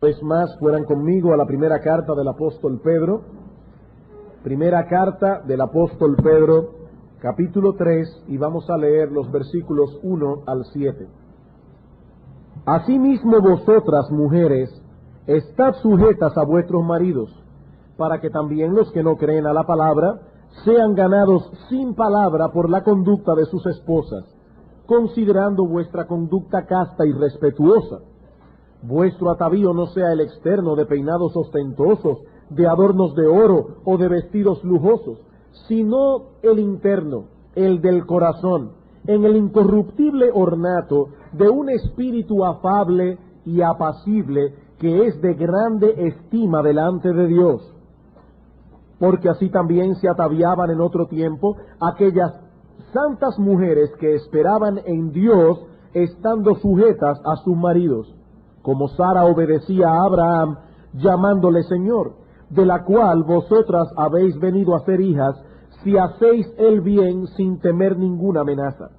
Vez más fueran conmigo a la primera carta del apóstol Pedro, primera carta del apóstol Pedro, capítulo 3, y vamos a leer los versículos 1 al 7. Asimismo vosotras, mujeres, estad sujetas a vuestros maridos, para que también los que no creen a la palabra sean ganados sin palabra por la conducta de sus esposas, considerando vuestra conducta casta y respetuosa. Vuestro atavío no sea el externo de peinados ostentosos, de adornos de oro o de vestidos lujosos, sino el interno, el del corazón, en el incorruptible ornato de un espíritu afable y apacible que es de grande estima delante de Dios. Porque así también se ataviaban en otro tiempo aquellas santas mujeres que esperaban en Dios, estando sujetas a sus maridos, como Sara obedecía a Abraham, llamándole Señor, de la cual vosotras habéis venido a ser hijas, si hacéis el bien sin temer ninguna amenaza.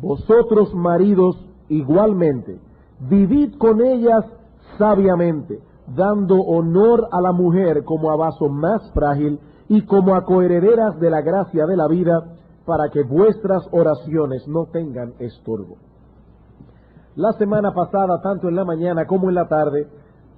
Vosotros, maridos, igualmente, vivid con ellas sabiamente, dando honor a la mujer como a vaso más frágil y como a coherederas de la gracia de la vida, para que vuestras oraciones no tengan estorbo. La semana pasada, tanto en la mañana como en la tarde,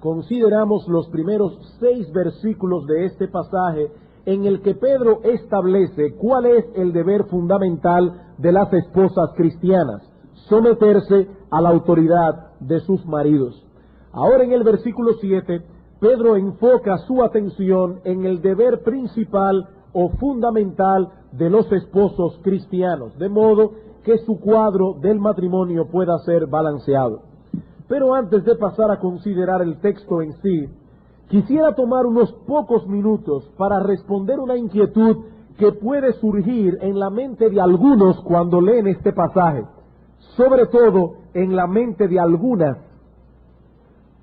consideramos los primeros 6 versículos de este pasaje en el que Pedro establece cuál es el deber fundamental de las esposas cristianas: someterse a la autoridad de sus maridos. Ahora en el versículo 7, Pedro enfoca su atención en el deber principal o fundamental de los esposos cristianos, de modo que su cuadro del matrimonio pueda ser balanceado. Pero antes de pasar a considerar el texto en sí, quisiera tomar unos pocos minutos para responder una inquietud que puede surgir en la mente de algunos cuando leen este pasaje, sobre todo en la mente de algunas.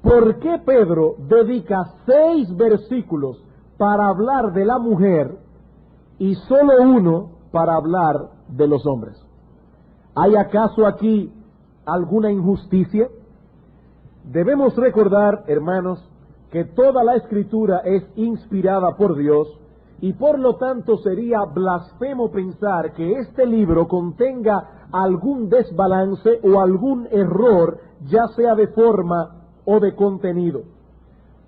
¿Por qué Pedro dedica 6 versículos para hablar de la mujer y solo 1 para hablar de los hombres? ¿Hay acaso aquí alguna injusticia? Debemos recordar, hermanos, que toda la Escritura es inspirada por Dios y por lo tanto sería blasfemo pensar que este libro contenga algún desbalance o algún error, ya sea de forma o de contenido.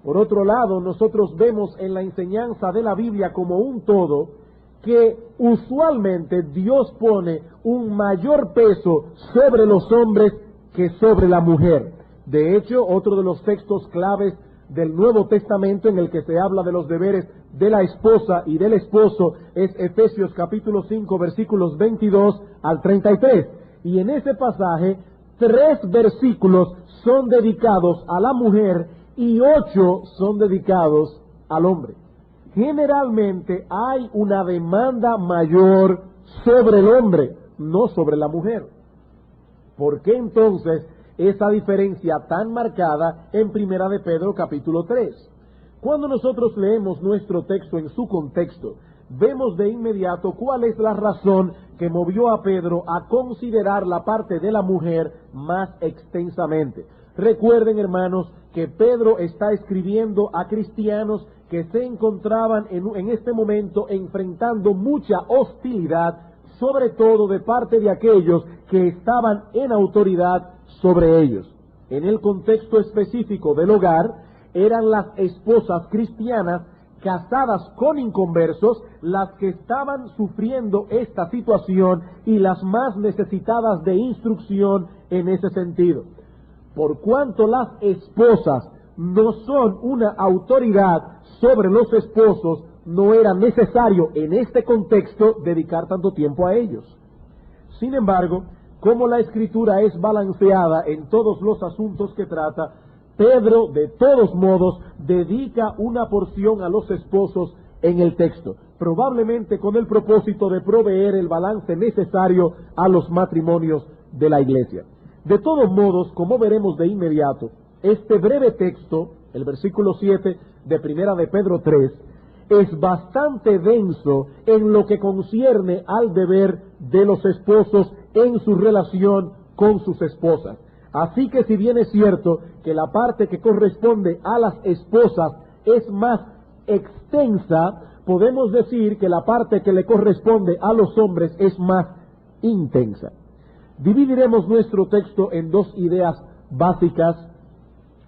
Por otro lado, nosotros vemos en la enseñanza de la Biblia como un todo que usualmente Dios pone un mayor peso sobre los hombres que sobre la mujer. De hecho, otro de los textos claves del Nuevo Testamento en el que se habla de los deberes de la esposa y del esposo es Efesios capítulo 5 versículos 22 al 33. Y en ese pasaje 3 versículos son dedicados a la mujer y 8 son dedicados al hombre. Generalmente hay una demanda mayor sobre el hombre, no sobre la mujer. ¿Por qué entonces esa diferencia tan marcada en Primera de Pedro capítulo 3? Cuando nosotros leemos nuestro texto en su contexto, vemos de inmediato cuál es la razón que movió a Pedro a considerar la parte de la mujer más extensamente. Recuerden, hermanos, que Pedro está escribiendo a cristianos que se encontraban en este momento enfrentando mucha hostilidad, sobre todo de parte de aquellos que estaban en autoridad sobre ellos. En el contexto específico del hogar, eran las esposas cristianas casadas con inconversos las que estaban sufriendo esta situación y las más necesitadas de instrucción en ese sentido. Por cuanto las esposas no son una autoridad sobre los esposos, no era necesario en este contexto dedicar tanto tiempo a ellos. Sin embargo, como la Escritura es balanceada en todos los asuntos que trata, Pedro, de todos modos, dedica una porción a los esposos en el texto, probablemente con el propósito de proveer el balance necesario a los matrimonios de la iglesia. De todos modos, como veremos de inmediato, este breve texto, el versículo 7 de Primera de Pedro 3, es bastante denso en lo que concierne al deber de los esposos en su relación con sus esposas. Así que si bien es cierto que la parte que corresponde a las esposas es más extensa, podemos decir que la parte que le corresponde a los hombres es más intensa. Dividiremos nuestro texto en dos ideas básicas,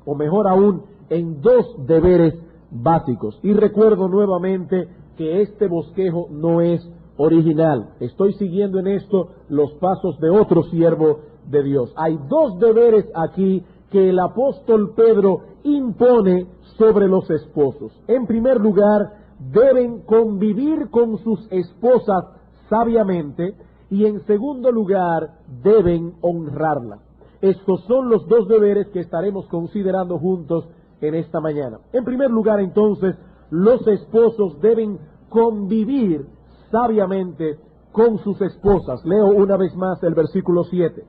o mejor aún, en dos deberes básicos. Y recuerdo nuevamente que este bosquejo no es original. Estoy siguiendo en esto los pasos de otro siervo de Dios. Hay dos deberes aquí que el apóstol Pedro impone sobre los esposos. En primer lugar, deben convivir con sus esposas sabiamente, y en segundo lugar, deben honrarlas. Estos son los dos deberes que estaremos considerando juntos en esta mañana. En primer lugar, entonces, los esposos deben convivir sabiamente con sus esposas. Leo una vez más el versículo 7.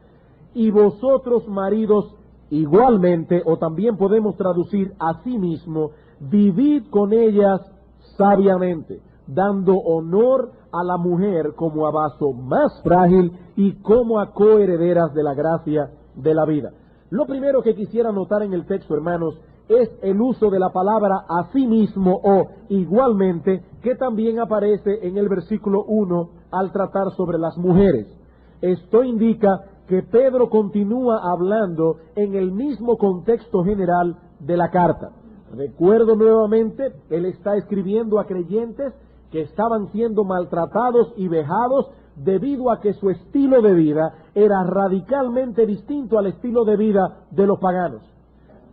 Y vosotros, maridos, igualmente, o también podemos traducir asimismo, vivid con ellas sabiamente, dando honor a la mujer como a vaso más frágil y como a coherederas de la gracia de la vida. Lo primero que quisiera notar en el texto, hermanos, es el uso de la palabra asimismo o igualmente, que también aparece en el versículo 1 al tratar sobre las mujeres. Esto indica que Pedro continúa hablando en el mismo contexto general de la carta. Recuerdo nuevamente, él está escribiendo a creyentes que estaban siendo maltratados y vejados debido a que su estilo de vida era radicalmente distinto al estilo de vida de los paganos.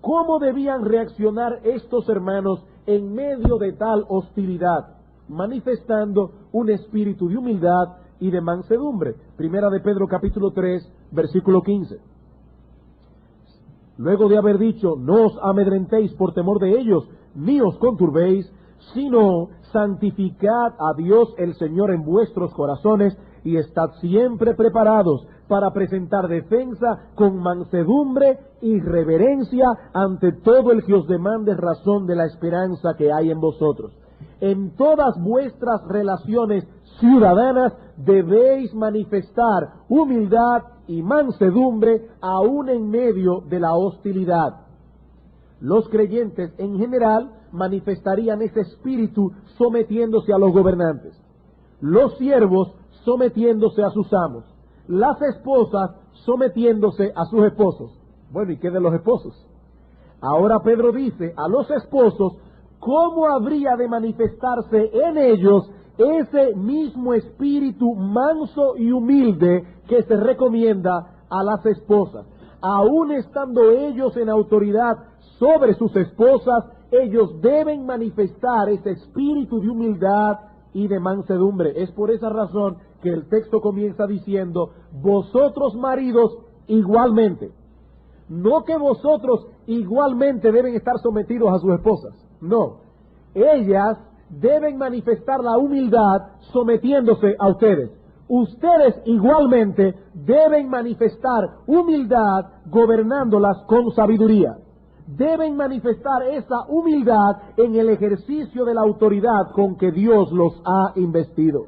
¿Cómo debían reaccionar estos hermanos en medio de tal hostilidad? Manifestando un espíritu de humildad y de mansedumbre. Primera de Pedro capítulo 3, versículo 15. Luego de haber dicho, no os amedrentéis por temor de ellos, ni os conturbéis, sino santificad a Dios el Señor en vuestros corazones y estad siempre preparados para presentar defensa con mansedumbre y reverencia ante todo el que os demande razón de la esperanza que hay en vosotros. En todas vuestras relaciones ciudadanas debéis manifestar humildad y mansedumbre aún en medio de la hostilidad. Los creyentes en general manifestarían ese espíritu sometiéndose a los gobernantes, los siervos sometiéndose a sus amos, las esposas sometiéndose a sus esposos. Bueno, ¿y qué de los esposos? Ahora Pedro dice a los esposos cómo habría de manifestarse en ellos ese mismo espíritu manso y humilde que se recomienda a las esposas. Aún estando ellos en autoridad sobre sus esposas, ellos deben manifestar ese espíritu de humildad y de mansedumbre. Es por esa razón que el texto comienza diciendo, vosotros maridos igualmente. No que vosotros igualmente deben estar sometidos a sus esposas. No, ellas deben manifestar la humildad sometiéndose a ustedes. Ustedes igualmente deben manifestar humildad gobernándolas con sabiduría. Deben manifestar esa humildad en el ejercicio de la autoridad con que Dios los ha investido.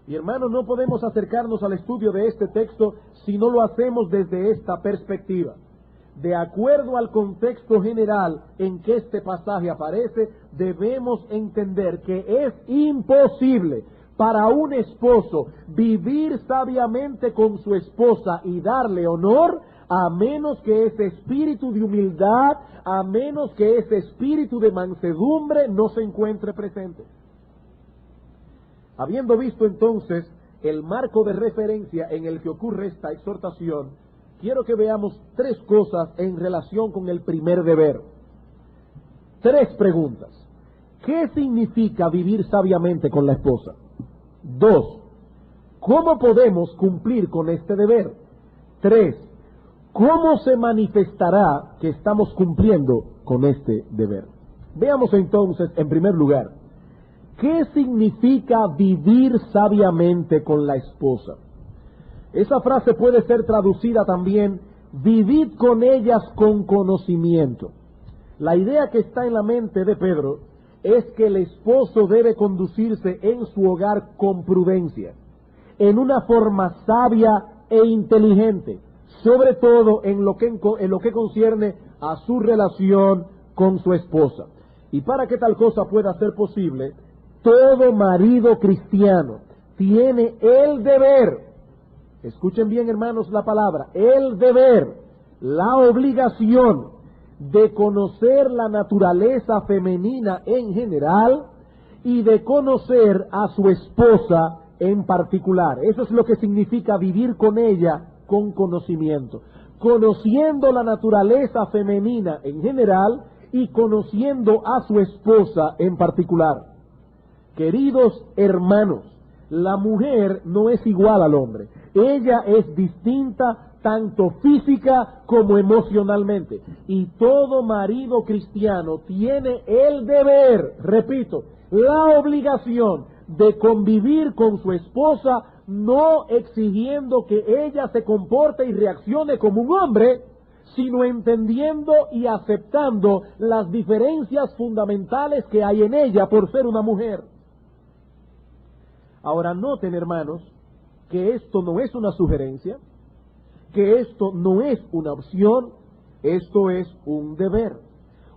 Y hermanos, no podemos acercarnos al estudio de este texto si no lo hacemos desde esta perspectiva. De acuerdo al contexto general en que este pasaje aparece, debemos entender que es imposible para un esposo vivir sabiamente con su esposa y darle honor, a menos que ese espíritu de humildad, a menos que ese espíritu de mansedumbre no se encuentre presente. Habiendo visto entonces el marco de referencia en el que ocurre esta exhortación, quiero que veamos tres cosas en relación con el primer deber. Tres preguntas. ¿Qué significa vivir sabiamente con la esposa? 2. ¿Cómo podemos cumplir con este deber? 3. ¿Cómo se manifestará que estamos cumpliendo con este deber? Veamos entonces, en primer lugar, ¿qué significa vivir sabiamente con la esposa? Esa frase puede ser traducida también, vivid con ellas con conocimiento. La idea que está en la mente de Pedro es que el esposo debe conducirse en su hogar con prudencia, en una forma sabia e inteligente, sobre todo en lo que concierne a su relación con su esposa. Y para que tal cosa pueda ser posible, todo marido cristiano tiene el deber, escuchen bien hermanos la palabra, el deber, la obligación de conocer la naturaleza femenina en general y de conocer a su esposa en particular. Eso es lo que significa vivir con ella con conocimiento. Conociendo la naturaleza femenina en general y conociendo a su esposa en particular. Queridos hermanos, la mujer no es igual al hombre. Ella es distinta tanto física como emocionalmente. Y todo marido cristiano tiene el deber, repito, la obligación de convivir con su esposa, no exigiendo que ella se comporte y reaccione como un hombre, sino entendiendo y aceptando las diferencias fundamentales que hay en ella por ser una mujer. Ahora noten, hermanos, que esto no es una sugerencia, que esto no es una opción, esto es un deber.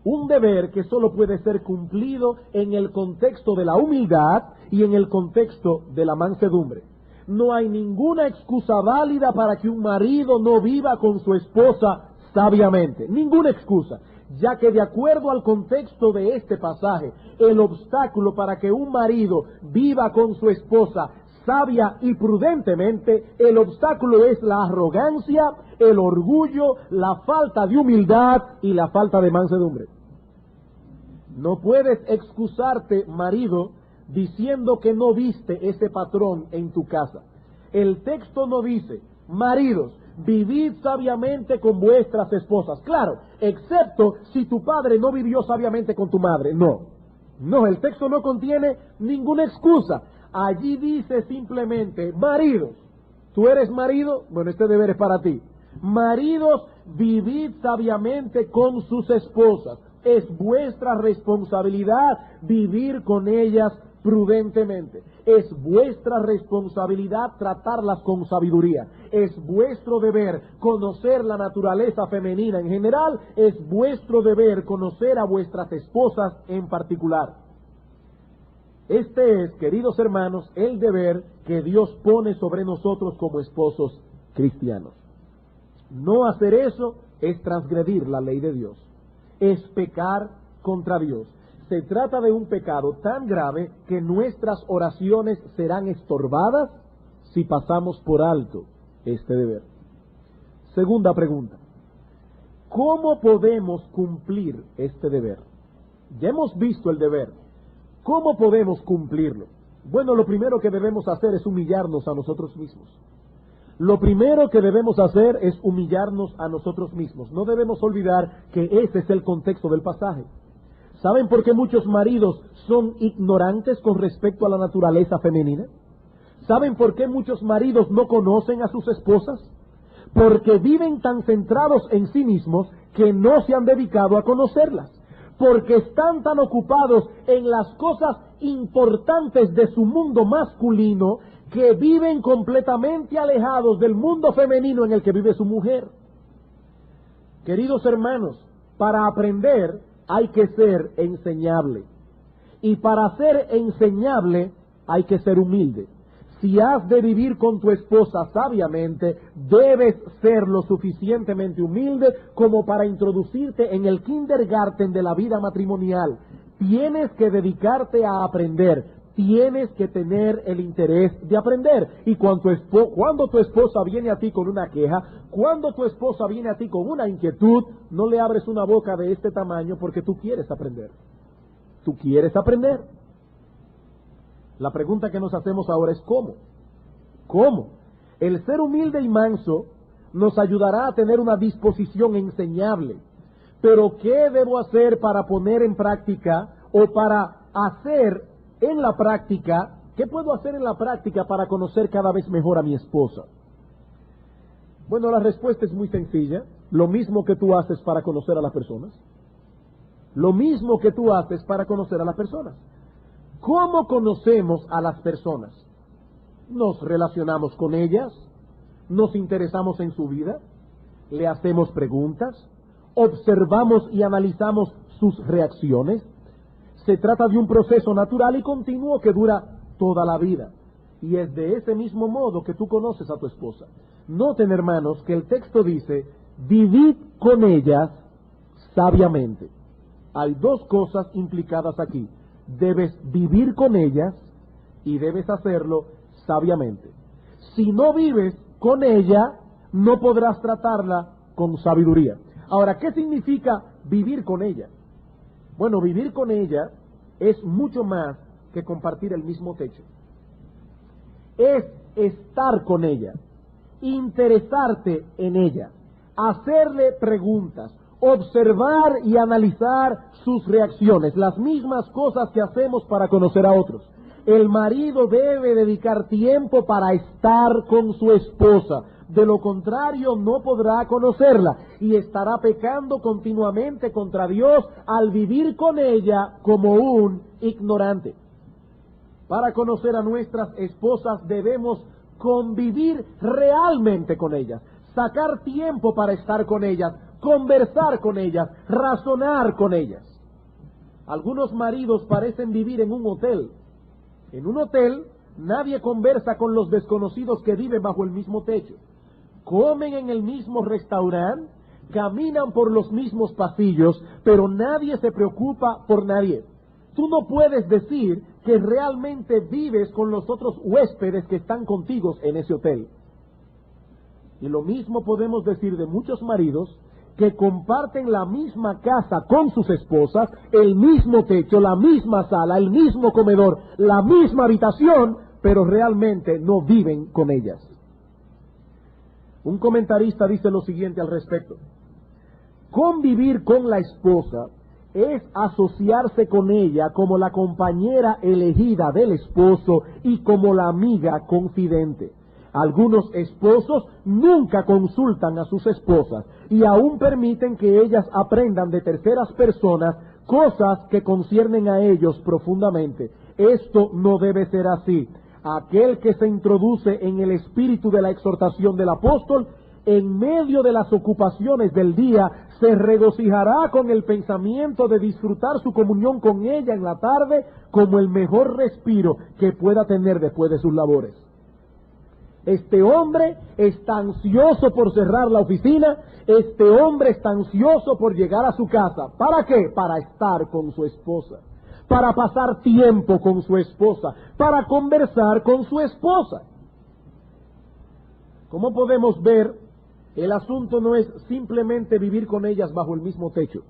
Un deber que solo puede ser cumplido en el contexto de la humildad y en el contexto de la mansedumbre. No hay ninguna excusa válida para que un marido no viva con su esposa sabiamente. Ninguna excusa, ya que de acuerdo al contexto de este pasaje, el obstáculo para que un marido viva con su esposa sabia y prudentemente, el obstáculo es la arrogancia, el orgullo, la falta de humildad y la falta de mansedumbre. No puedes excusarte, marido, diciendo que no viste ese patrón en tu casa. El texto no dice, maridos, vivid sabiamente con vuestras esposas. Claro, excepto si tu padre no vivió sabiamente con tu madre. No, el texto no contiene ninguna excusa. Allí dice simplemente, maridos, ¿tú eres marido? Bueno, este deber es para ti. Maridos, vivid sabiamente con sus esposas. Es vuestra responsabilidad vivir con ellas prudentemente. Es vuestra responsabilidad tratarlas con sabiduría. Es vuestro deber conocer la naturaleza femenina en general. Es vuestro deber conocer a vuestras esposas en particular. Este es, queridos hermanos, el deber que Dios pone sobre nosotros como esposos cristianos. No hacer eso es transgredir la ley de Dios, es pecar contra Dios. Se trata de un pecado tan grave que nuestras oraciones serán estorbadas si pasamos por alto este deber. Segunda pregunta, ¿cómo podemos cumplir este deber? Ya hemos visto el deber. ¿Cómo podemos cumplirlo? Bueno, lo primero que debemos hacer es humillarnos a nosotros mismos. Lo primero que debemos hacer es humillarnos a nosotros mismos. No debemos olvidar que ese es el contexto del pasaje. ¿Saben por qué muchos maridos son ignorantes con respecto a la naturaleza femenina? ¿Saben por qué muchos maridos no conocen a sus esposas? Porque viven tan centrados en sí mismos que no se han dedicado a conocerlas. Porque están tan ocupados en las cosas importantes de su mundo masculino que viven completamente alejados del mundo femenino en el que vive su mujer. Queridos hermanos, para aprender hay que ser enseñable. Y para ser enseñable hay que ser humilde. Si has de vivir con tu esposa sabiamente, debes ser lo suficientemente humilde como para introducirte en el kindergarten de la vida matrimonial. Tienes que dedicarte a aprender, tienes que tener el interés de aprender. Y cuando tu esposa viene a ti con una queja, cuando tu esposa viene a ti con una inquietud, no le abres una boca de este tamaño porque tú quieres aprender. Tú quieres aprender. La pregunta que nos hacemos ahora es ¿cómo? ¿Cómo? El ser humilde y manso nos ayudará a tener una disposición enseñable. Pero ¿qué debo hacer para poner en práctica o para hacer en la práctica? ¿Qué puedo hacer en la práctica para conocer cada vez mejor a mi esposa? Bueno, la respuesta es muy sencilla. Lo mismo que tú haces para conocer a las personas. Lo mismo que tú haces para conocer a las personas. ¿Cómo conocemos a las personas? Nos relacionamos con ellas, nos interesamos en su vida, ¿Le hacemos preguntas? ¿Observamos y analizamos sus reacciones? Se trata de un proceso natural y continuo que dura toda la vida. Y es de ese mismo modo que tú conoces a tu esposa. Noten, hermanos, que el texto dice, vivid con ellas sabiamente. Hay dos cosas implicadas aquí. Debes vivir con ellas y debes hacerlo sabiamente. Si no vives con ella, no podrás tratarla con sabiduría. Ahora, ¿qué significa vivir con ella? Bueno, vivir con ella es mucho más que compartir el mismo techo. Es estar con ella, interesarte en ella, hacerle preguntas, observar y analizar sus reacciones, las mismas cosas que hacemos para conocer a otros. El marido debe dedicar tiempo para estar con su esposa, de lo contrario no podrá conocerla y estará pecando continuamente contra Dios al vivir con ella como un ignorante. Para conocer a nuestras esposas debemos convivir realmente con ellas, sacar tiempo para estar con ellas, conversar con ellas, razonar con ellas. Algunos maridos parecen vivir en un hotel. En un hotel nadie conversa con los desconocidos que viven bajo el mismo techo. Comen en el mismo restaurante, caminan por los mismos pasillos, pero nadie se preocupa por nadie. Tú no puedes decir que realmente vives con los otros huéspedes que están contigo en ese hotel. Y lo mismo podemos decir de muchos maridos que comparten la misma casa con sus esposas, el mismo techo, la misma sala, el mismo comedor, la misma habitación, pero realmente no viven con ellas. Un comentarista dice lo siguiente al respecto: convivir con la esposa es asociarse con ella como la compañera elegida del esposo y como la amiga confidente. Algunos esposos nunca consultan a sus esposas y aún permiten que ellas aprendan de terceras personas cosas que conciernen a ellos profundamente. Esto no debe ser así. Aquel que se introduce en el espíritu de la exhortación del apóstol, en medio de las ocupaciones del día, se regocijará con el pensamiento de disfrutar su comunión con ella en la tarde como el mejor respiro que pueda tener después de sus labores. Este hombre está ansioso por cerrar la oficina, este hombre está ansioso por llegar a su casa. ¿Para qué? Para estar con su esposa, para pasar tiempo con su esposa, para conversar con su esposa. Como podemos ver, el asunto no es simplemente vivir con ellas bajo el mismo techo.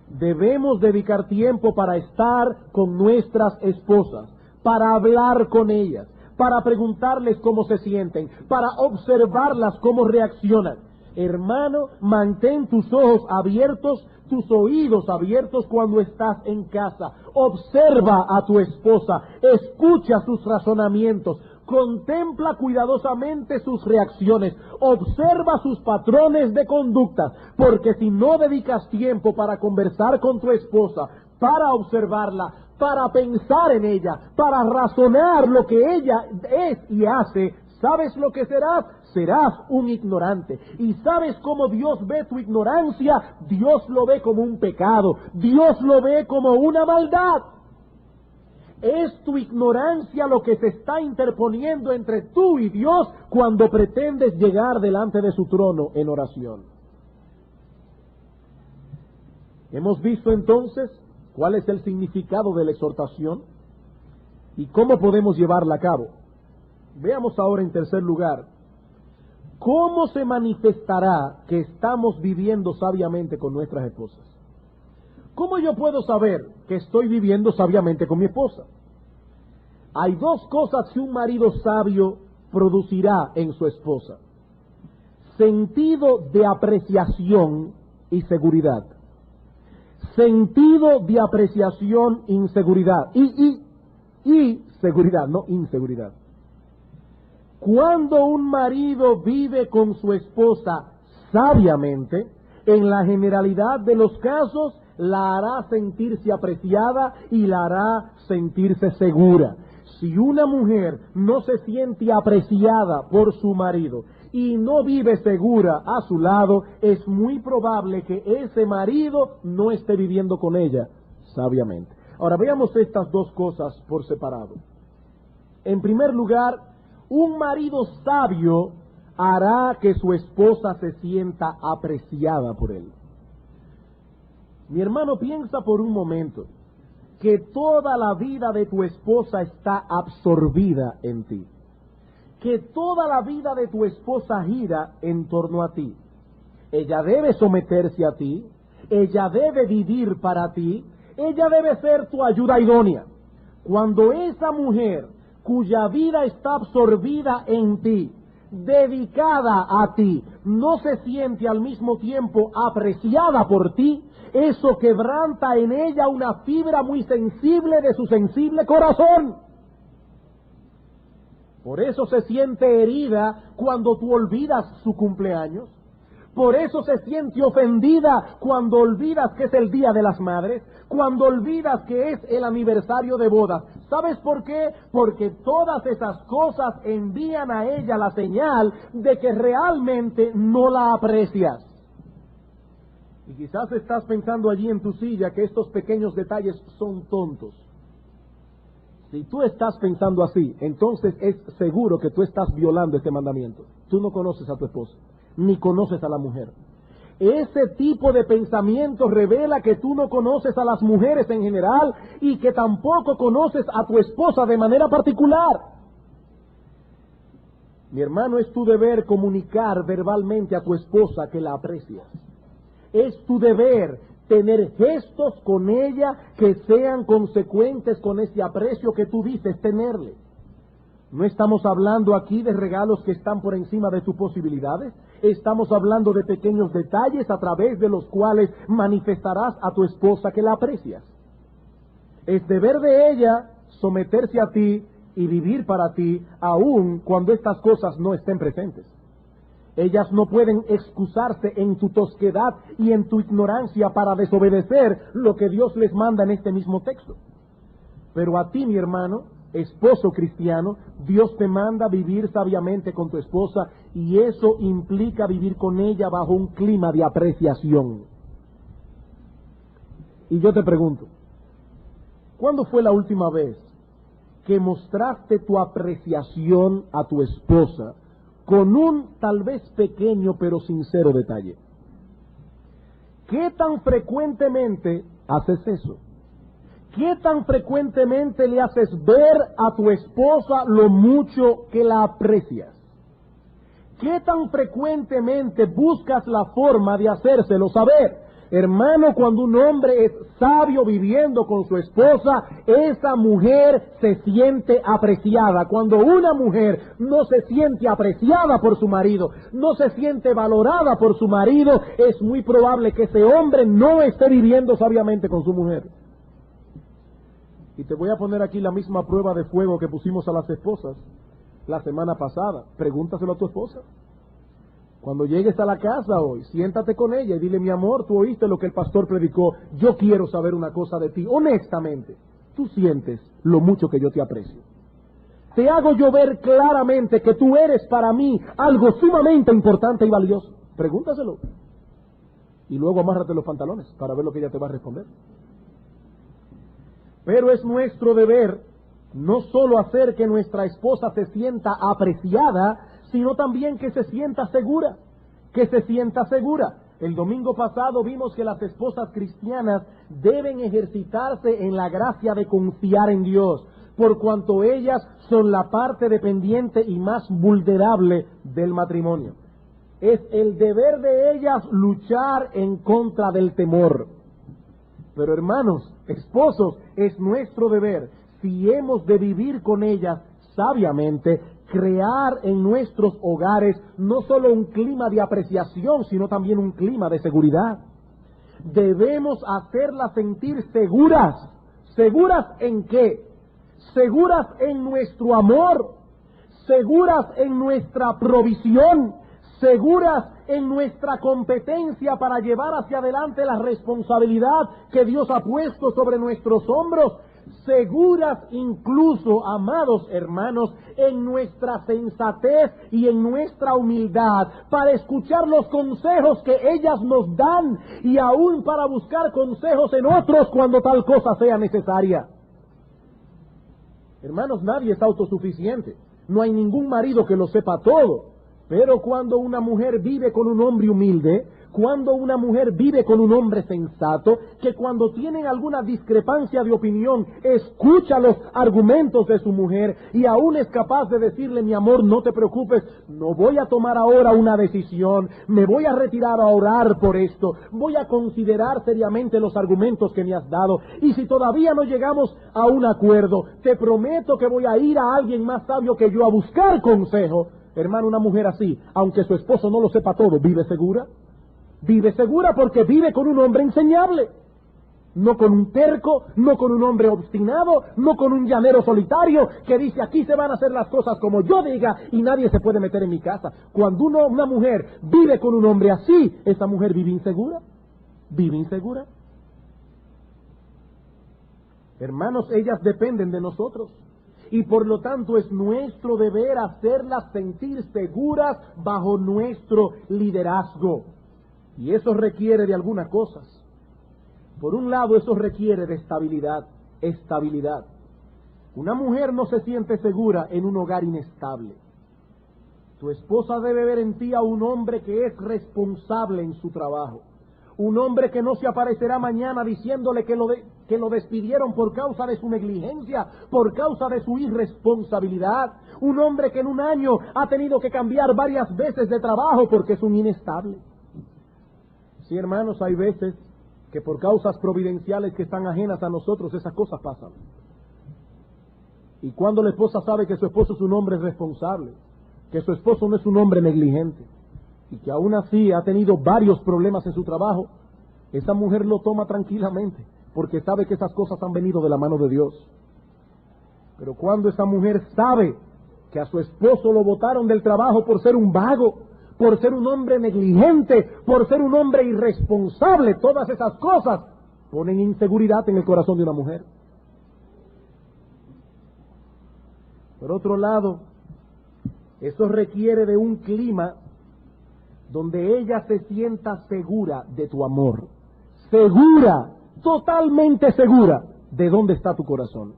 Debemos dedicar tiempo para estar con nuestras esposas, para hablar con ellas, para preguntarles cómo se sienten, para observarlas cómo reaccionan. Hermano, mantén tus ojos abiertos, tus oídos abiertos cuando estás en casa. Observa a tu esposa, escucha sus razonamientos, contempla cuidadosamente sus reacciones, observa sus patrones de conducta, porque si no dedicas tiempo para conversar con tu esposa, para observarla, para pensar en ella, para razonar lo que ella es y hace, ¿sabes lo que serás? Serás un ignorante. ¿Y sabes cómo Dios ve tu ignorancia? Dios lo ve como un pecado, Dios lo ve como una maldad. Es tu ignorancia lo que se está interponiendo entre tú y Dios cuando pretendes llegar delante de su trono en oración. Hemos visto entonces cuál es el significado de la exhortación y cómo podemos llevarla a cabo. Veamos ahora en tercer lugar, ¿cómo se manifestará que estamos viviendo sabiamente con nuestras esposas? ¿Cómo yo puedo saber que estoy viviendo sabiamente con mi esposa? Hay dos cosas que un marido sabio producirá en su esposa: sentido de apreciación y seguridad. Sentido de apreciación, inseguridad. Y seguridad, no inseguridad. Cuando un marido vive con su esposa sabiamente, en la generalidad de los casos, la hará sentirse apreciada y la hará sentirse segura. Si una mujer no se siente apreciada por su marido y no vive segura a su lado, es muy probable que ese marido no esté viviendo con ella sabiamente. Ahora veamos estas dos cosas por separado. En primer lugar, un marido sabio hará que su esposa se sienta apreciada por él. Mi hermano, piensa por un momento que toda la vida de tu esposa está absorbida en ti, que toda la vida de tu esposa gira en torno a ti. Ella debe someterse a ti, ella debe vivir para ti, ella debe ser tu ayuda idónea. Cuando esa mujer cuya vida está absorbida en ti, dedicada a ti, no se siente al mismo tiempo apreciada por ti, eso quebranta en ella una fibra muy sensible de su sensible corazón. Por eso se siente herida cuando tú olvidas su cumpleaños. Por eso se siente ofendida cuando olvidas que es el Día de las Madres, cuando olvidas que es el aniversario de bodas. ¿Sabes por qué? Porque todas esas cosas envían a ella la señal de que realmente no la aprecias. Y quizás estás pensando allí en tu silla que estos pequeños detalles son tontos. Si tú estás pensando así, entonces es seguro que tú estás violando este mandamiento. Tú no conoces a tu esposa, ni conoces a la mujer. Ese tipo de pensamiento revela que tú no conoces a las mujeres en general y que tampoco conoces a tu esposa de manera particular. Mi hermano, es tu deber comunicar verbalmente a tu esposa que la aprecias. Es tu deber tener gestos con ella que sean consecuentes con ese aprecio que tú dices tenerle. No estamos hablando aquí de regalos que están por encima de tus posibilidades. Estamos hablando de pequeños detalles a través de los cuales manifestarás a tu esposa que la aprecias. Es deber de ella someterse a ti y vivir para ti, aun cuando estas cosas no estén presentes. Ellas no pueden excusarse en tu tosquedad y en tu ignorancia para desobedecer lo que Dios les manda en este mismo texto. Pero a ti, mi hermano, esposo cristiano, Dios te manda vivir sabiamente con tu esposa, y eso implica vivir con ella bajo un clima de apreciación. Y yo te pregunto, ¿cuándo fue la última vez que mostraste tu apreciación a tu esposa con un tal vez pequeño pero sincero detalle? ¿Qué tan frecuentemente haces eso? ¿Qué tan frecuentemente le haces ver a tu esposa lo mucho que la aprecias? ¿Qué tan frecuentemente buscas la forma de hacérselo saber? Hermano, cuando un hombre es sabio viviendo con su esposa, esa mujer se siente apreciada. Cuando una mujer no se siente apreciada por su marido, no se siente valorada por su marido, es muy probable que ese hombre no esté viviendo sabiamente con su mujer. Y te voy a poner aquí la misma prueba de fuego que pusimos a las esposas la semana pasada. Pregúntaselo a tu esposa. Cuando llegues a la casa hoy, siéntate con ella y dile: mi amor, tú oíste lo que el pastor predicó, yo quiero saber una cosa de ti. Honestamente, tú sientes lo mucho que yo te aprecio. Te hago yo ver claramente que tú eres para mí algo sumamente importante y valioso. Pregúntaselo. Y luego amárrate los pantalones para ver lo que ella te va a responder. Pero es nuestro deber no solo hacer que nuestra esposa se sienta apreciada, sino también que se sienta segura, que se sienta segura. El domingo pasado vimos que las esposas cristianas deben ejercitarse en la gracia de confiar en Dios, por cuanto ellas son la parte dependiente y más vulnerable del matrimonio. Es el deber de ellas luchar en contra del temor. Pero hermanos, esposos, es nuestro deber, si hemos de vivir con ellas sabiamente, crear en nuestros hogares no solo un clima de apreciación, sino también un clima de seguridad. Debemos hacerlas sentir seguras. ¿Seguras en qué? Seguras en nuestro amor, seguras en nuestra provisión, seguras en nuestra competencia para llevar hacia adelante la responsabilidad que Dios ha puesto sobre nuestros hombros, seguras incluso, amados hermanos, en nuestra sensatez y en nuestra humildad, para escuchar los consejos que ellas nos dan y aún para buscar consejos en otros cuando tal cosa sea necesaria. Hermanos, nadie es autosuficiente. No hay ningún marido que lo sepa todo. Pero cuando una mujer vive con un hombre humilde, cuando una mujer vive con un hombre sensato, que cuando tienen alguna discrepancia de opinión, escucha los argumentos de su mujer y aún es capaz de decirle: mi amor, no te preocupes, no voy a tomar ahora una decisión, me voy a retirar a orar por esto, voy a considerar seriamente los argumentos que me has dado, y si todavía no llegamos a un acuerdo, te prometo que voy a ir a alguien más sabio que yo a buscar consejo. Hermano, una mujer así, aunque su esposo no lo sepa todo, ¿vive segura? Vive segura porque vive con un hombre enseñable. No con un terco, no con un hombre obstinado, no con un llanero solitario que dice: aquí se van a hacer las cosas como yo diga y nadie se puede meter en mi casa. Cuando una mujer vive con un hombre así, esa mujer vive insegura. Vive insegura. Hermanos, ellas dependen de nosotros. Y por lo tanto es nuestro deber hacerlas sentir seguras bajo nuestro liderazgo. Y eso requiere de algunas cosas. Por un lado, eso requiere de estabilidad. Una mujer no se siente segura en un hogar inestable. Tu esposa debe ver en ti a un hombre que es responsable en su trabajo. Un hombre que no se aparecerá mañana diciéndole que lo despidieron por causa de su negligencia, por causa de su irresponsabilidad. Un hombre que en un año ha tenido que cambiar varias veces de trabajo porque es un inestable. Sí, hermanos, hay veces que por causas providenciales que están ajenas a nosotros, esas cosas pasan. Y cuando la esposa sabe que su esposo es un hombre responsable, que su esposo no es un hombre negligente, y que aún así ha tenido varios problemas en su trabajo, esa mujer lo toma tranquilamente, porque sabe que esas cosas han venido de la mano de Dios. Pero cuando esa mujer sabe que a su esposo lo botaron del trabajo por ser un vago, por ser un hombre negligente, por ser un hombre irresponsable, todas esas cosas ponen inseguridad en el corazón de una mujer. Por otro lado, eso requiere de un clima donde ella se sienta segura de tu amor, segura, totalmente segura de dónde está tu corazón.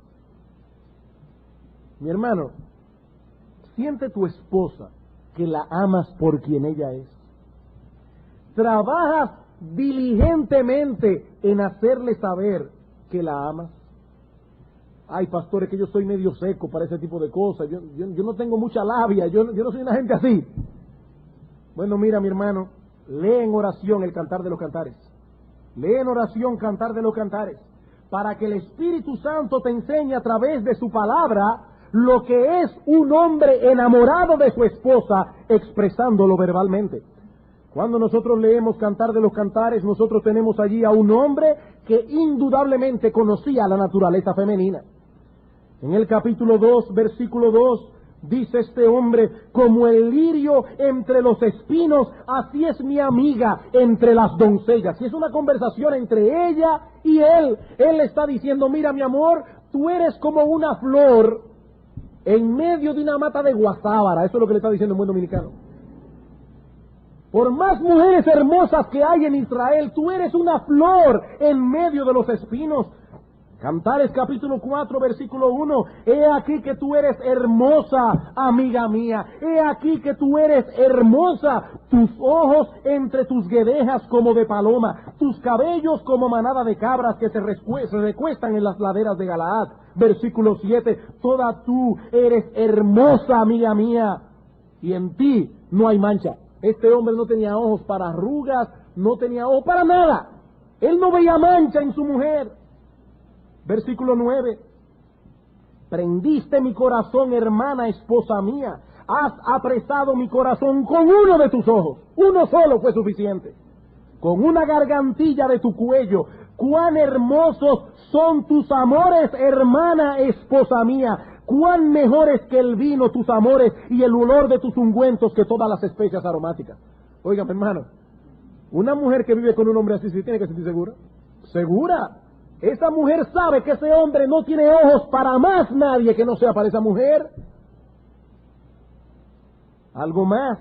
Mi hermano, siente tu esposa que la amas por quien ella es. Trabajas diligentemente en hacerle saber que la amas. Ay, pastores, que yo soy medio seco para ese tipo de cosas, yo no tengo mucha labia, yo no soy una gente así. Bueno, mira, mi hermano, lee en oración el Cantar de los Cantares. Lee en oración Cantar de los Cantares, para que el Espíritu Santo te enseñe a través de su palabra lo que es un hombre enamorado de su esposa, expresándolo verbalmente. Cuando nosotros leemos Cantar de los Cantares, nosotros tenemos allí a un hombre que indudablemente conocía la naturaleza femenina. En el capítulo 2, versículo 2, dice este hombre: como el lirio entre los espinos, así es mi amiga entre las doncellas. Y es una conversación entre ella y él. Él le está diciendo: mira, mi amor, tú eres como una flor en medio de una mata de guasábara. Eso es lo que le está diciendo en buen dominicano. Por más mujeres hermosas que hay en Israel, tú eres una flor en medio de los espinos. Cantares capítulo 4, versículo 1, he aquí que tú eres hermosa, amiga mía, he aquí que tú eres hermosa, tus ojos entre tus guedejas como de paloma, tus cabellos como manada de cabras que se recuestan en las laderas de Galaad. Versículo 7, toda tú eres hermosa, amiga mía, y en ti no hay mancha. Este hombre no tenía ojos para arrugas, no tenía ojos para nada, él no veía mancha en su mujer. Versículo 9, prendiste mi corazón, hermana, esposa mía, has apresado mi corazón con uno de tus ojos, uno solo fue suficiente, con una gargantilla de tu cuello, cuán hermosos son tus amores, hermana, esposa mía, cuán mejores que el vino tus amores y el olor de tus ungüentos que todas las especias aromáticas. Oigan, hermano, una mujer que vive con un hombre así, ¿sí tiene que sentir segura? Segura. Esa mujer sabe que ese hombre no tiene ojos para más nadie que no sea para esa mujer. Algo más,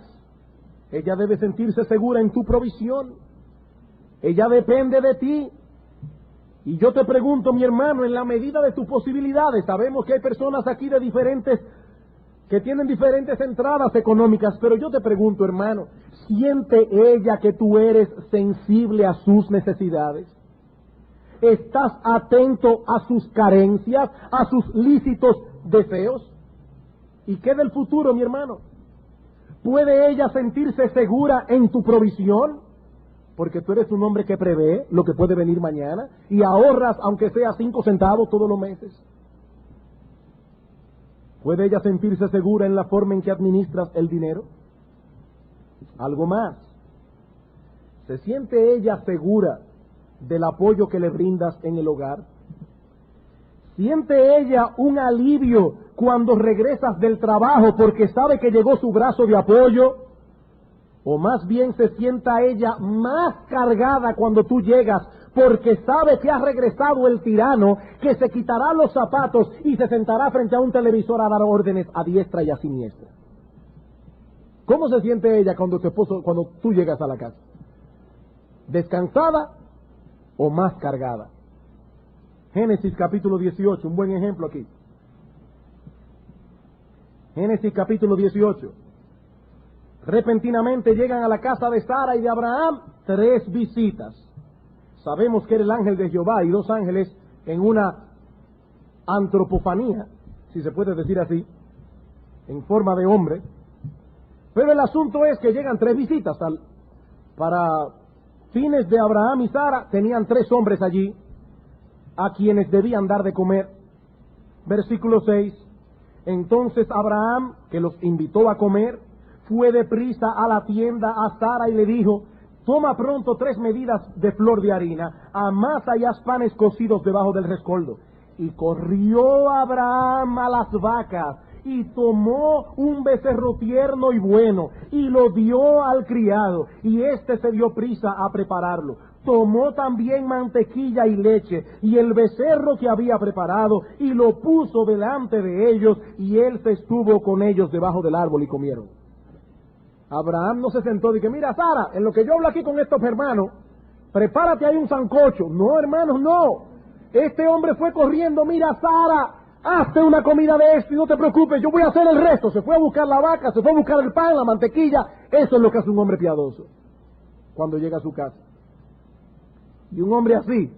ella debe sentirse segura en tu provisión. Ella depende de ti. Y yo te pregunto, mi hermano, en la medida de tus posibilidades, sabemos que hay personas aquí que tienen diferentes entradas económicas, pero yo te pregunto, hermano, ¿siente ella que tú eres sensible a sus necesidades? ¿Estás atento a sus carencias, a sus lícitos deseos? ¿Y qué del futuro, mi hermano? ¿Puede ella sentirse segura en tu provisión? Porque tú eres un hombre que prevé lo que puede venir mañana y ahorras, aunque sea 5 centavos todos los meses. ¿Puede ella sentirse segura en la forma en que administras el dinero? Algo más. ¿Se siente ella segura del apoyo que le brindas en el hogar? ¿Siente ella un alivio cuando regresas del trabajo porque sabe que llegó su brazo de apoyo? ¿O más bien se sienta ella más cargada cuando tú llegas porque sabe que ha regresado el tirano que se quitará los zapatos y se sentará frente a un televisor a dar órdenes a diestra y a siniestra? ¿Cómo se siente ella cuando tú llegas a la casa? ¿Descansada o más cargada? Génesis capítulo 18, un buen ejemplo aquí. Génesis capítulo 18. Repentinamente llegan a la casa de Sara y de Abraham 3 visitas. Sabemos que era el ángel de Jehová y 2 ángeles en una antropofanía, si se puede decir así, en forma de hombre. Pero el asunto es que llegan 3 visitas. Para fines de Abraham y Sara tenían 3 hombres allí a quienes debían dar de comer. Versículo 6. Entonces Abraham, que los invitó a comer, fue deprisa a la tienda a Sara y le dijo: toma pronto 3 medidas de flor de harina, amasa y haz panes cocidos debajo del rescoldo. Y corrió Abraham a las vacas y tomó un becerro tierno y bueno y lo dio al criado, y éste se dio prisa a prepararlo. Tomó también mantequilla y leche y el becerro que había preparado y lo puso delante de ellos, y él se estuvo con ellos debajo del árbol y comieron. Abraham no se sentó y dije: mira, Sara, en lo que yo hablo aquí con estos hermanos, prepárate ahí un sancocho. No, hermanos, no. Este hombre fue corriendo: mira, Sara, hazte una comida de esto y no te preocupes, yo voy a hacer el resto. Se fue a buscar la vaca, se fue a buscar el pan, la mantequilla. Eso es lo que hace un hombre piadoso cuando llega a su casa. Y un hombre así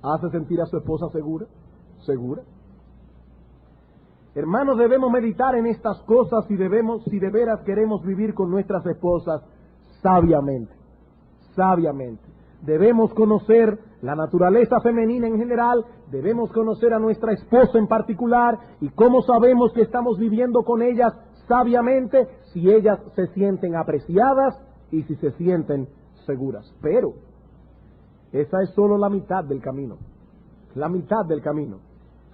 hace sentir a su esposa segura. Hermanos, debemos meditar en estas cosas si de veras queremos vivir con nuestras esposas sabiamente. Debemos conocer la naturaleza femenina en general, debemos conocer a nuestra esposa en particular, y cómo sabemos que estamos viviendo con ellas sabiamente, si ellas se sienten apreciadas y si se sienten seguras. Pero esa es solo la mitad del camino.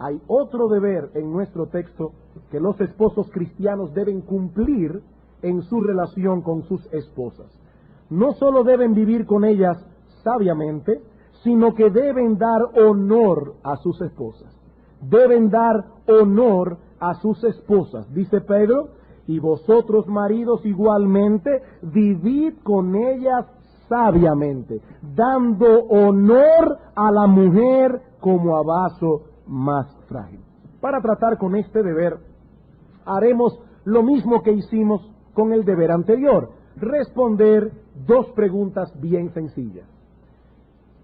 Hay otro deber en nuestro texto que los esposos cristianos deben cumplir en su relación con sus esposas. No solo deben vivir con ellas sabiamente, sino que deben dar honor a sus esposas. Dice Pedro: y vosotros, maridos, igualmente, vivid con ellas sabiamente, dando honor a la mujer como a vaso más frágil. Para tratar con este deber, haremos lo mismo que hicimos con el deber anterior: responder 2 preguntas bien sencillas.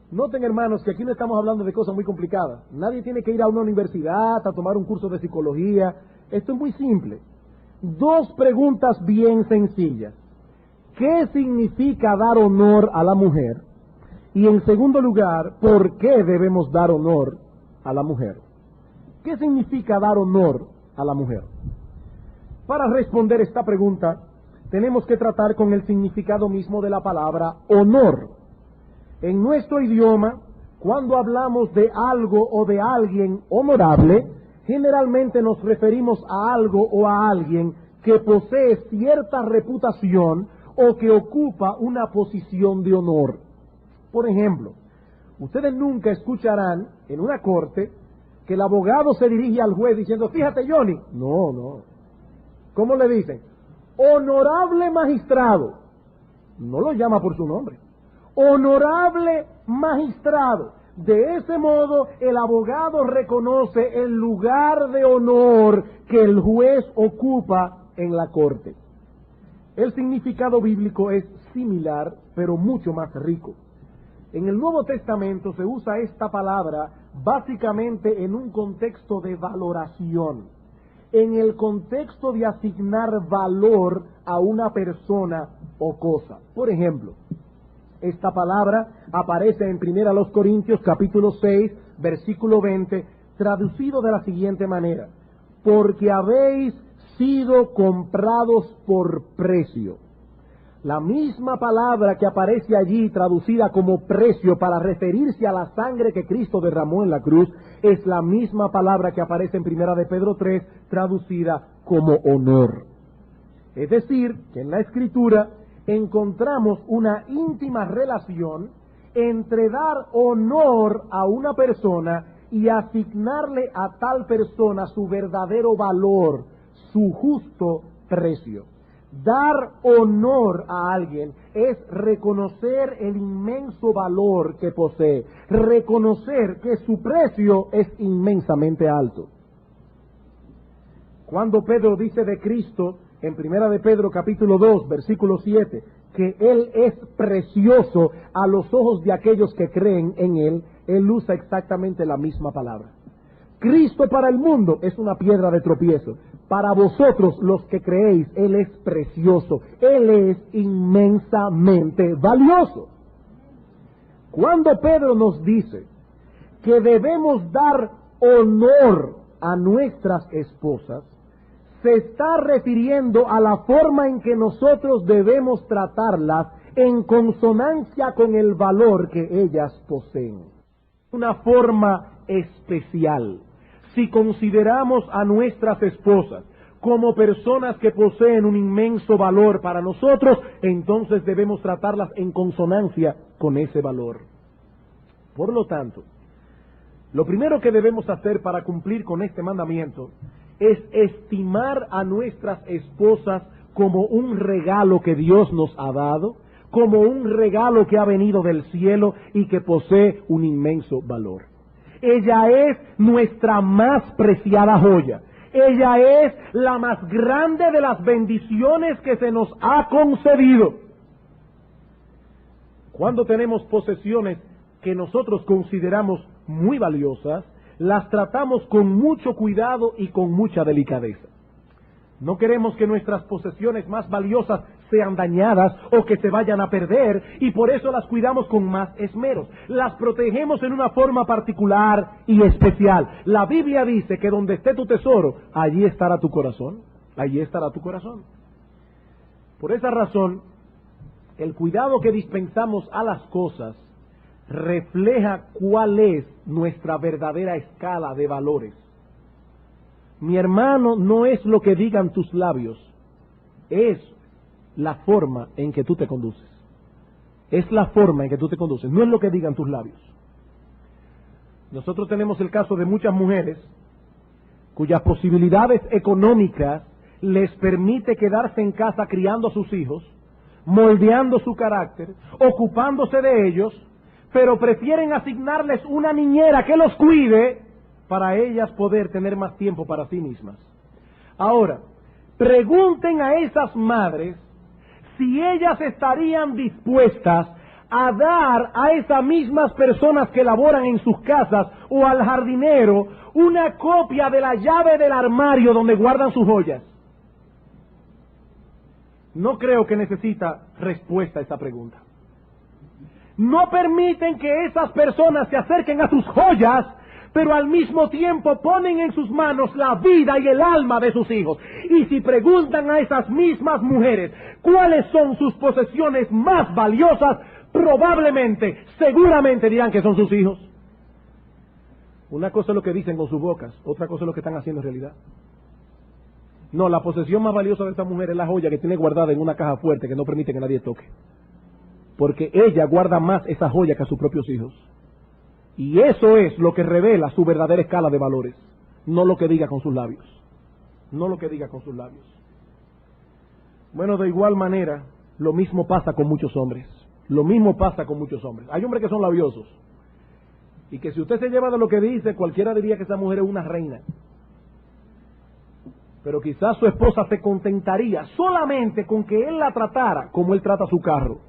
Noten, hermanos, que aquí no estamos hablando de cosas muy complicadas. Nadie tiene que ir a una universidad a tomar un curso de psicología. Esto es muy simple. 2 preguntas bien sencillas. ¿Qué significa dar honor a la mujer? Y en segundo lugar, ¿por qué debemos dar honor a la mujer? ¿Qué significa dar honor a la mujer? Para responder esta pregunta, tenemos que tratar con el significado mismo de la palabra honor. En nuestro idioma, cuando hablamos de algo o de alguien honorable, generalmente nos referimos a algo o a alguien que posee cierta reputación o que ocupa una posición de honor. Por ejemplo, Ustedes nunca escucharán en una corte que el abogado se dirige al juez diciendo, fíjate Johnny. No, no. ¿Cómo le dicen? Honorable magistrado. No lo llama por su nombre. Honorable magistrado. De ese modo, el abogado reconoce el lugar de honor que el juez ocupa en la corte. El significado bíblico es similar, pero mucho más rico. En el Nuevo Testamento se usa esta palabra básicamente en un contexto de valoración, en el contexto de asignar valor a una persona o cosa. Por ejemplo, esta palabra aparece en 1 Corintios capítulo 6, versículo 20, traducido de la siguiente manera: porque habéis sido comprados por precio. La misma palabra que aparece allí traducida como precio para referirse a la sangre que Cristo derramó en la cruz, es la misma palabra que aparece en 1 de Pedro 3, traducida como honor. Es decir, que en la Escritura encontramos una íntima relación entre dar honor a una persona y asignarle a tal persona su verdadero valor, su justo precio. Dar honor a alguien es reconocer el inmenso valor que posee, reconocer que su precio es inmensamente alto. Cuando Pedro dice de Cristo, en 1 de Pedro capítulo 2, versículo 7, que Él es precioso a los ojos de aquellos que creen en Él usa exactamente la misma palabra. Cristo para el mundo es una piedra de tropiezo. Para vosotros los que creéis, Él es precioso. Él es inmensamente valioso. Cuando Pedro nos dice que debemos dar honor a nuestras esposas, se está refiriendo a la forma en que nosotros debemos tratarlas en consonancia con el valor que ellas poseen. Una forma especial. Si consideramos a nuestras esposas como personas que poseen un inmenso valor para nosotros, entonces debemos tratarlas en consonancia con ese valor. Por lo tanto, lo primero que debemos hacer para cumplir con este mandamiento es estimar a nuestras esposas como un regalo que Dios nos ha dado, como un regalo que ha venido del cielo y que posee un inmenso valor. Ella es nuestra más preciada joya. Ella es la más grande de las bendiciones que se nos ha concedido. Cuando tenemos posesiones que nosotros consideramos muy valiosas, las tratamos con mucho cuidado y con mucha delicadeza. No queremos que nuestras posesiones más valiosas sean dañadas o que se vayan a perder, y por eso las cuidamos con más esmeros. Las protegemos en una forma particular y especial. La Biblia dice que donde esté tu tesoro, allí estará tu corazón. Allí estará tu corazón. Por esa razón, el cuidado que dispensamos a las cosas refleja cuál es nuestra verdadera escala de valores. Mi hermano, no es lo que digan tus labios, es la forma en que tú te conduces. Es la forma en que tú te conduces, no es lo que digan tus labios. Nosotros tenemos el caso de muchas mujeres cuyas posibilidades económicas les permite quedarse en casa criando a sus hijos, moldeando su carácter, ocupándose de ellos, pero prefieren asignarles una niñera que los cuide para ellas poder tener más tiempo para sí mismas. Ahora, pregunten a esas madres si ellas estarían dispuestas a dar a esas mismas personas que laboran en sus casas o al jardinero una copia de la llave del armario donde guardan sus joyas. No creo que necesita respuesta a esa pregunta. No permiten que esas personas se acerquen a sus joyas, pero al mismo tiempo ponen en sus manos la vida y el alma de sus hijos. Y si preguntan a esas mismas mujeres cuáles son sus posesiones más valiosas, probablemente, seguramente dirán que son sus hijos. Una cosa es lo que dicen con sus bocas, otra cosa es lo que están haciendo en realidad. No, la posesión más valiosa de esta mujer es la joya que tiene guardada en una caja fuerte que no permite que nadie toque. Porque ella guarda más esa joya que a sus propios hijos. Y eso es lo que revela su verdadera escala de valores, no lo que diga con sus labios. No lo que diga con sus labios. Bueno, de igual manera, lo mismo pasa con muchos hombres. Lo mismo pasa con muchos hombres. Hay hombres que son labiosos. Y que si usted se lleva de lo que dice, cualquiera diría que esa mujer es una reina. Pero quizás su esposa se contentaría solamente con que él la tratara como él trata su carro.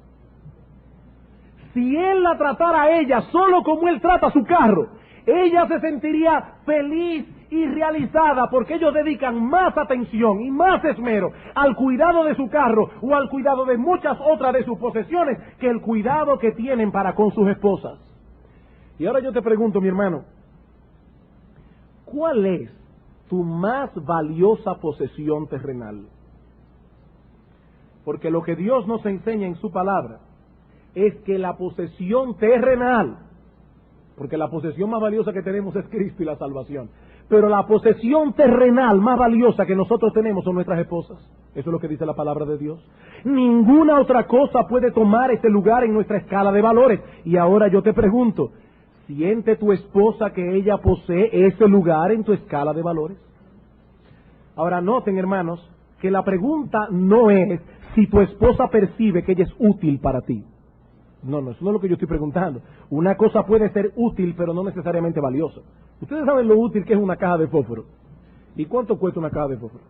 Si él la tratara a ella solo como él trata su carro, ella se sentiría feliz y realizada porque ellos dedican más atención y más esmero al cuidado de su carro o al cuidado de muchas otras de sus posesiones que el cuidado que tienen para con sus esposas. Y ahora yo te pregunto, mi hermano, ¿cuál es tu más valiosa posesión terrenal? Porque lo que Dios nos enseña en su palabra es que la posesión terrenal, porque la posesión más valiosa que tenemos es Cristo y la salvación, pero la posesión terrenal más valiosa que nosotros tenemos son nuestras esposas. Eso es lo que dice la palabra de Dios. Ninguna otra cosa puede tomar ese lugar en nuestra escala de valores. Y ahora yo te pregunto, ¿siente tu esposa que ella posee ese lugar en tu escala de valores? Ahora noten, hermanos, que la pregunta no es si tu esposa percibe que ella es útil para ti. No, eso no es lo que yo estoy preguntando. Una cosa puede ser útil, pero no necesariamente valiosa. Ustedes saben lo útil que es una caja de fósforo. ¿Y cuánto cuesta una caja de fósforo?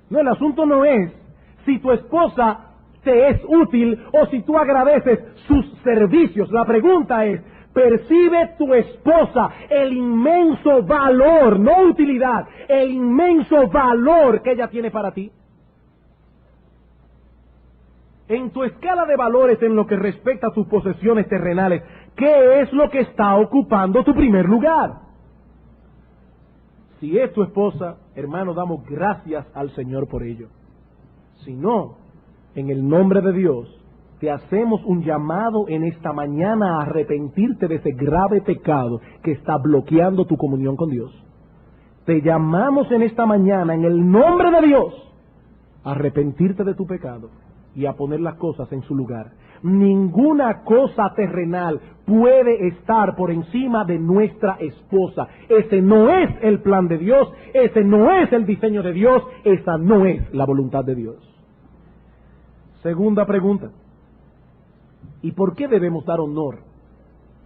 No, el asunto no es si tu esposa te es útil o si tú agradeces sus servicios. La pregunta es, ¿percibe tu esposa el inmenso valor, no utilidad, el inmenso valor que ella tiene para ti? En tu escala de valores en lo que respecta a tus posesiones terrenales, ¿qué es lo que está ocupando tu primer lugar? Si es tu esposa, hermano, damos gracias al Señor por ello. Si no, en el nombre de Dios, te hacemos un llamado en esta mañana a arrepentirte de ese grave pecado que está bloqueando tu comunión con Dios. Te llamamos en esta mañana, en el nombre de Dios, a arrepentirte de tu pecado y a poner las cosas en su lugar. Ninguna cosa terrenal puede estar por encima de nuestra esposa. Ese no es el plan de Dios, ese no es el diseño de Dios, esa no es la voluntad de Dios. Segunda pregunta. ¿Y por qué debemos dar honor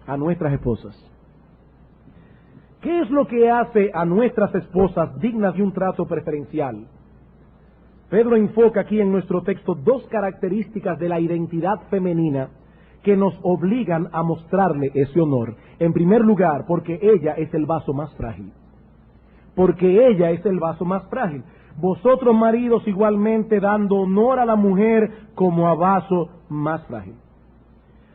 a nuestras esposas? ¿Qué es lo que hace a nuestras esposas dignas de un trato preferencial? Pedro enfoca aquí en nuestro texto dos características de la identidad femenina que nos obligan a mostrarle ese honor. En primer lugar, porque ella es el vaso más frágil. Porque ella es el vaso más frágil. Vosotros, maridos, igualmente dando honor a la mujer como a vaso más frágil.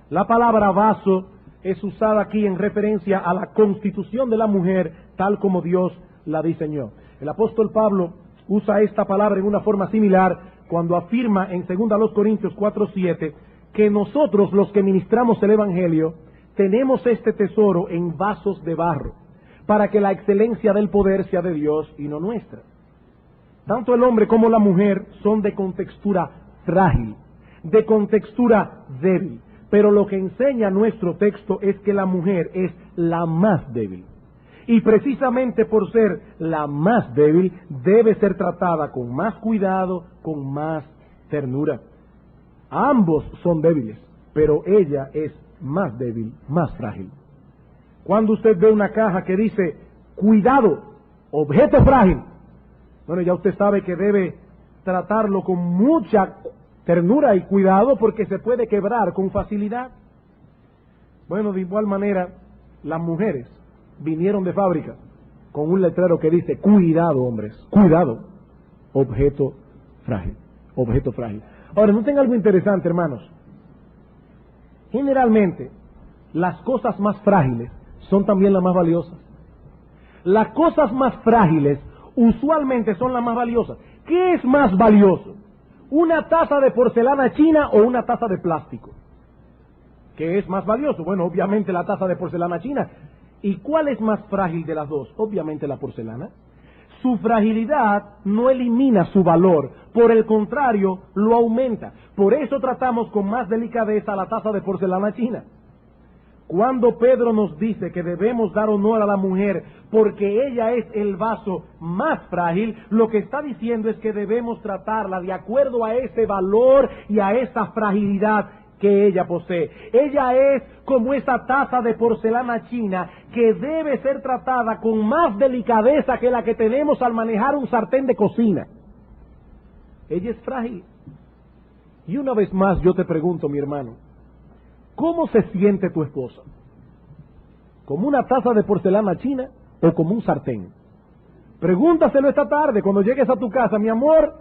La palabra vaso es usada aquí en referencia a la constitución de la mujer tal como Dios la diseñó. El apóstol Pablo usa esta palabra en una forma similar cuando afirma en 2 Corintios 4:7 que nosotros los que ministramos el Evangelio tenemos este tesoro en vasos de barro para que la excelencia del poder sea de Dios y no nuestra. Tanto el hombre como la mujer son de contextura frágil, de contextura débil, pero lo que enseña nuestro texto es que la mujer es la más débil. Y precisamente por ser la más débil, debe ser tratada con más cuidado, con más ternura. Ambos son débiles, pero ella es más débil, más frágil. Cuando usted ve una caja que dice, cuidado, objeto frágil, bueno, ya usted sabe que debe tratarlo con mucha ternura y cuidado porque se puede quebrar con facilidad. Bueno, de igual manera, las mujeres vinieron de fábrica con un letrero que dice, cuidado hombres, cuidado, objeto frágil, objeto frágil. Ahora, noten algo interesante, hermanos. Generalmente, las cosas más frágiles son también las más valiosas. Las cosas más frágiles usualmente son las más valiosas. ¿Qué es más valioso? ¿Una taza de porcelana china o una taza de plástico? ¿Qué es más valioso? Bueno, obviamente la taza de porcelana china. ¿Y cuál es más frágil de las dos? Obviamente la porcelana. Su fragilidad no elimina su valor, por el contrario, lo aumenta. Por eso tratamos con más delicadeza la taza de porcelana china. Cuando Pedro nos dice que debemos dar honor a la mujer porque ella es el vaso más frágil, lo que está diciendo es que debemos tratarla de acuerdo a ese valor y a esa fragilidad que ella posee. Ella es como esa taza de porcelana china que debe ser tratada con más delicadeza que la que tenemos al manejar un sartén de cocina. Ella es frágil. Y una vez más yo te pregunto, mi hermano, ¿cómo se siente tu esposa? ¿Como una taza de porcelana china o como un sartén? Pregúntaselo esta tarde cuando llegues a tu casa, mi amor,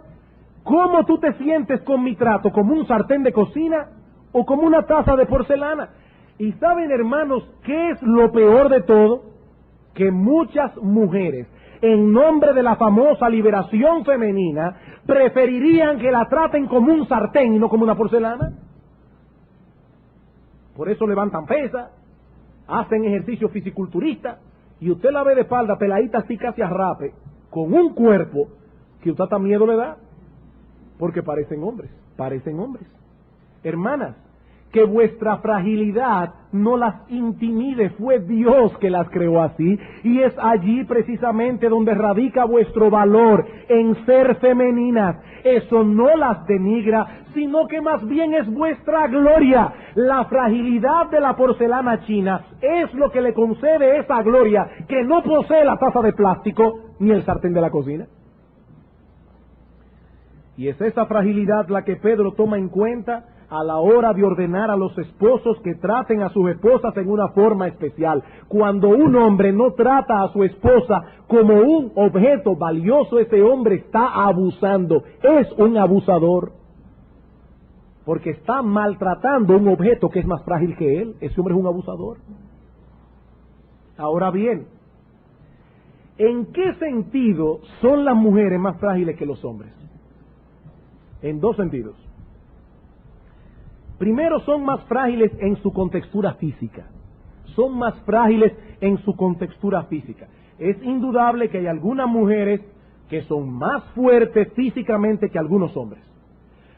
¿cómo tú te sientes con mi trato? ¿Como un sartén de cocina o como una taza de porcelana? Y saben, hermanos, ¿qué es lo peor de todo? Que muchas mujeres, en nombre de la famosa liberación femenina, preferirían que la traten como un sartén y no como una porcelana. Por eso levantan pesas, hacen ejercicio fisiculturista, y usted la ve de espalda, peladita así casi a rape, con un cuerpo que usted hasta miedo le da, porque parecen hombres. Hermanas, que vuestra fragilidad no las intimide, fue Dios que las creó así, y es allí precisamente donde radica vuestro valor, en ser femeninas. Eso no las denigra, sino que más bien es vuestra gloria. La fragilidad de la porcelana china es lo que le concede esa gloria que no posee la taza de plástico ni el sartén de la cocina. Y es esa fragilidad la que Pedro toma en cuenta a la hora de ordenar a los esposos que traten a sus esposas en una forma especial. Cuando un hombre no trata a su esposa como un objeto valioso, ese hombre está abusando, es un abusador, porque está maltratando un objeto que es más frágil que él. Ese hombre es un abusador. Ahora bien, ¿en qué sentido son las mujeres más frágiles que los hombres? En dos sentidos. Primero, son más frágiles en su contextura física. Son más frágiles en su contextura física. Es indudable que hay algunas mujeres que son más fuertes físicamente que algunos hombres.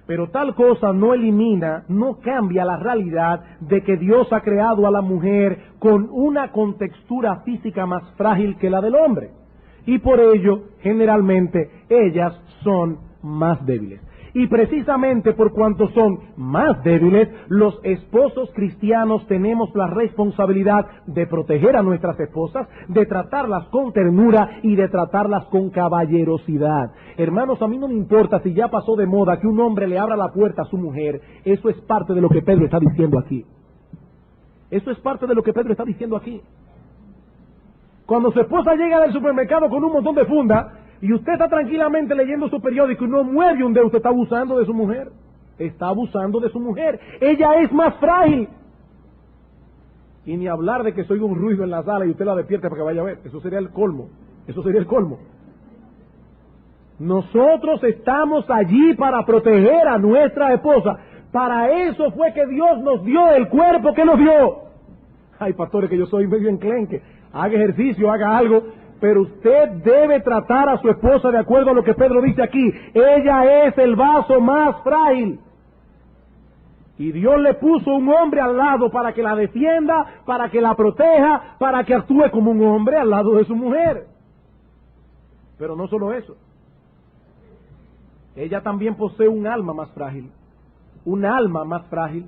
Pero tal cosa no elimina, no cambia la realidad de que Dios ha creado a la mujer con una contextura física más frágil que la del hombre. Y por ello, generalmente, ellas son más débiles. Y precisamente por cuanto son más débiles, los esposos cristianos tenemos la responsabilidad de proteger a nuestras esposas, de tratarlas con ternura y de tratarlas con caballerosidad. Hermanos, a mí no me importa si ya pasó de moda que un hombre le abra la puerta a su mujer. Eso es parte de lo que Pedro está diciendo aquí. Eso es parte de lo que Pedro está diciendo aquí. Cuando su esposa llega del supermercado con un montón de fundas, y usted está tranquilamente leyendo su periódico y no mueve un dedo, usted está abusando de su mujer. Está abusando de su mujer. Ella es más frágil. Y ni hablar de que soy un ruido en la sala y usted la despierte para que vaya a ver. Eso sería el colmo. Eso sería el colmo. Nosotros estamos allí para proteger a nuestra esposa. Para eso fue que Dios nos dio el cuerpo que nos dio. Ay, pastores, que yo soy medio enclenque. Haga ejercicio, haga algo. Pero usted debe tratar a su esposa de acuerdo a lo que Pedro dice aquí. Ella es el vaso más frágil. Y Dios le puso un hombre al lado para que la defienda, para que la proteja, para que actúe como un hombre al lado de su mujer. Pero no solo eso. Ella también posee un alma más frágil. Un alma más frágil.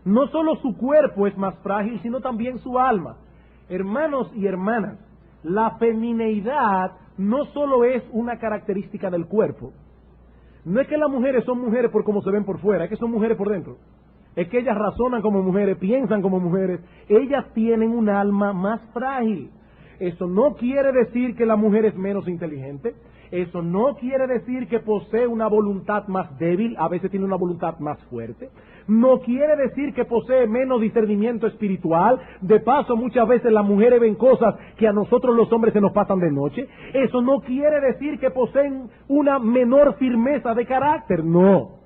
No solo su cuerpo es más frágil, sino también su alma. Hermanos y hermanas, la femineidad no solo es una característica del cuerpo. No es que las mujeres son mujeres por cómo se ven por fuera, es que son mujeres por dentro. Es que ellas razonan como mujeres, piensan como mujeres. Ellas tienen un alma más frágil. Eso no quiere decir que la mujer es menos inteligente. Eso no quiere decir que posee una voluntad más débil, a veces tiene una voluntad más fuerte. No quiere decir que posee menos discernimiento espiritual. De paso, muchas veces las mujeres ven cosas que a nosotros los hombres se nos pasan de noche. Eso no quiere decir que poseen una menor firmeza de carácter, no.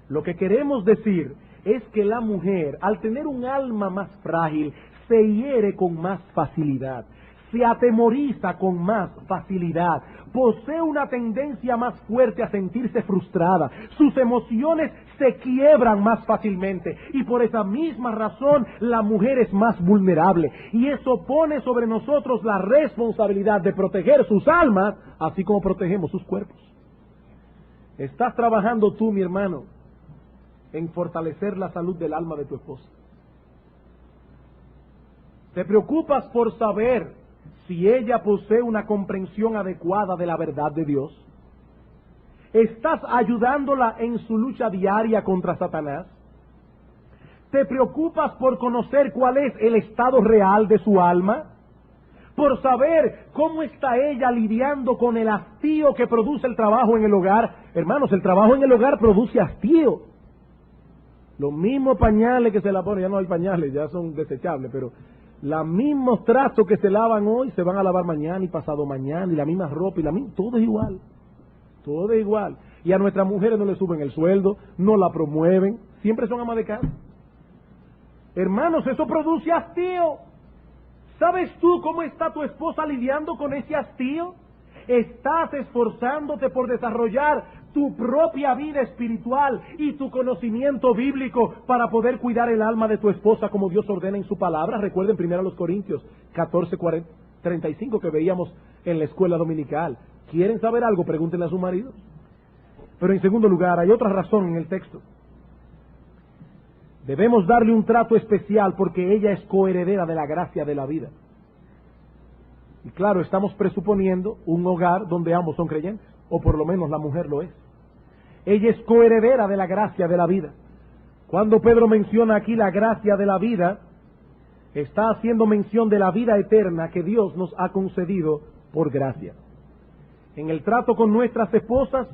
Lo que queremos decir es que la mujer, al tener un alma más frágil, se hiere con más facilidad. se atemoriza con más facilidad, posee una tendencia más fuerte a sentirse frustrada, sus emociones se quiebran más fácilmente y por esa misma razón la mujer es más vulnerable y eso pone sobre nosotros la responsabilidad de proteger sus almas así como protegemos sus cuerpos. ¿Estás trabajando tú, mi hermano, en fortalecer la salud del alma de tu esposa? ¿Te preocupas por saber si ella posee una comprensión adecuada de la verdad de Dios? ¿Estás ayudándola en su lucha diaria contra Satanás? ¿Te preocupas por conocer cuál es el estado real de su alma? ¿Por saber cómo está ella lidiando con el hastío que produce el trabajo en el hogar? Hermanos, el trabajo en el hogar produce hastío. Los mismos pañales que se la ponen, ya no hay pañales, ya son desechables, pero los mismos trastos que se lavan hoy se van a lavar mañana y pasado mañana, y la misma ropa, todo es igual. Todo es igual. Y a nuestras mujeres no le suben el sueldo, no la promueven, siempre son amas de casa. Hermanos, eso produce hastío. ¿Sabes tú cómo está tu esposa lidiando con ese hastío? Estás esforzándote por desarrollar tu propia vida espiritual y tu conocimiento bíblico para poder cuidar el alma de tu esposa como Dios ordena en su palabra. Recuerden 1 Corintios 14:35 que veíamos en la escuela dominical. ¿Quieren saber algo? Pregúntenle a su marido. Pero en segundo lugar, hay otra razón en el texto. Debemos darle un trato especial porque ella es coheredera de la gracia de la vida. Y claro, estamos presuponiendo un hogar donde ambos son creyentes, o por lo menos la mujer lo es. Ella es coheredera de la gracia de la vida. Cuando Pedro menciona aquí la gracia de la vida, está haciendo mención de la vida eterna que Dios nos ha concedido por gracia. En el trato con nuestras esposas,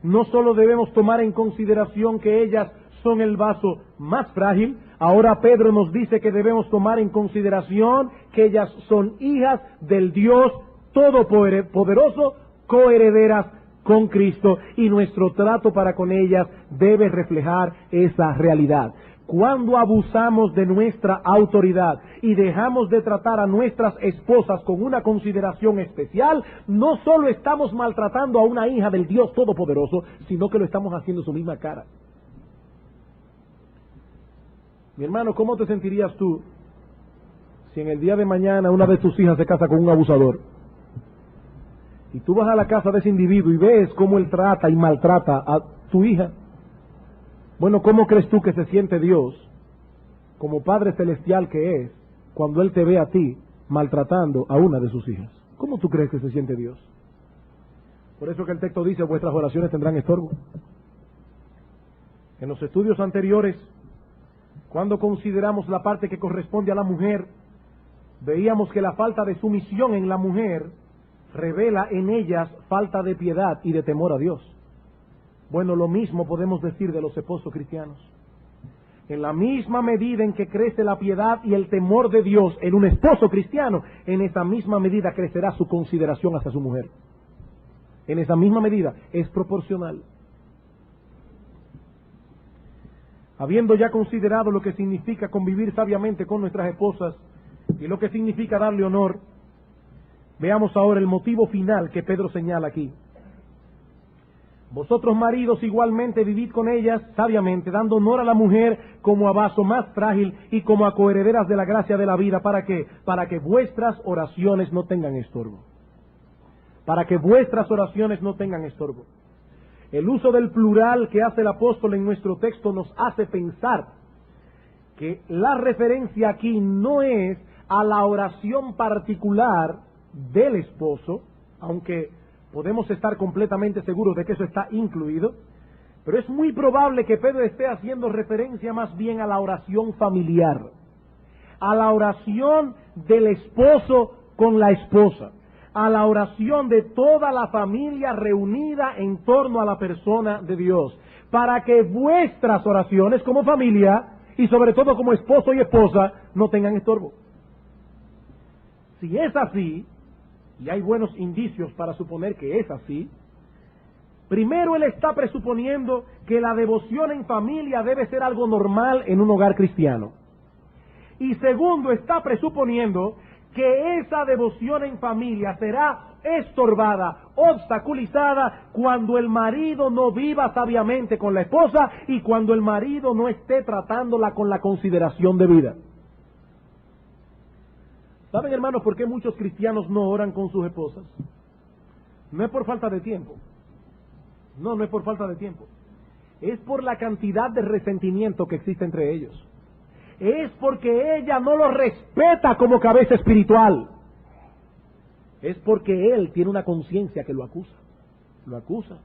no solo debemos tomar en consideración que ellas son el vaso más frágil, ahora Pedro nos dice que debemos tomar en consideración que ellas son hijas del Dios Todopoderoso, coherederas con Cristo, y nuestro trato para con ellas debe reflejar esa realidad. Cuando abusamos de nuestra autoridad y dejamos de tratar a nuestras esposas con una consideración especial, no solo estamos maltratando a una hija del Dios Todopoderoso, sino que lo estamos haciendo en su misma cara. Mi hermano, ¿cómo te sentirías tú si en el día de mañana una de tus hijas se casa con un abusador? Y tú vas a la casa de ese individuo y ves cómo él trata y maltrata a tu hija. Bueno, ¿cómo crees tú que se siente Dios, como Padre Celestial que es, cuando Él te ve a ti maltratando a una de sus hijas? ¿Cómo tú crees que se siente Dios? Por eso que el texto dice, vuestras oraciones tendrán estorbo. En los estudios anteriores, cuando consideramos la parte que corresponde a la mujer, veíamos que la falta de sumisión en la mujer revela en ellas falta de piedad y de temor a Dios. Bueno, lo mismo podemos decir de los esposos cristianos. En la misma medida en que crece la piedad y el temor de Dios en un esposo cristiano, en esa misma medida crecerá su consideración hacia su mujer. En esa misma medida es proporcional. Habiendo ya considerado lo que significa convivir sabiamente con nuestras esposas y lo que significa darle honor, veamos ahora el motivo final que Pedro señala aquí. Vosotros maridos igualmente vivid con ellas sabiamente, dando honor a la mujer como a vaso más frágil y como a coherederas de la gracia de la vida. ¿Para qué? Para que vuestras oraciones no tengan estorbo. Para que vuestras oraciones no tengan estorbo. El uso del plural que hace el apóstol en nuestro texto nos hace pensar que la referencia aquí no es a la oración particular del esposo, aunque podemos estar completamente seguros de que eso está incluido, pero es muy probable que Pedro esté haciendo referencia más bien a la oración familiar, a la oración del esposo con la esposa, a la oración de toda la familia reunida en torno a la persona de Dios, para que vuestras oraciones como familia y sobre todo como esposo y esposa no tengan estorbo. Si es así, y hay buenos indicios para suponer que es así, primero él está presuponiendo que la devoción en familia debe ser algo normal en un hogar cristiano. Y segundo, está presuponiendo que esa devoción en familia será estorbada, obstaculizada, cuando el marido no viva sabiamente con la esposa y cuando el marido no esté tratándola con la consideración debida. ¿Saben, hermanos, por qué muchos cristianos no oran con sus esposas? No es por falta de tiempo. No es por falta de tiempo. Es por la cantidad de resentimiento que existe entre ellos. Es porque ella no lo respeta como cabeza espiritual. Es porque él tiene una conciencia que lo acusa. Lo acusa.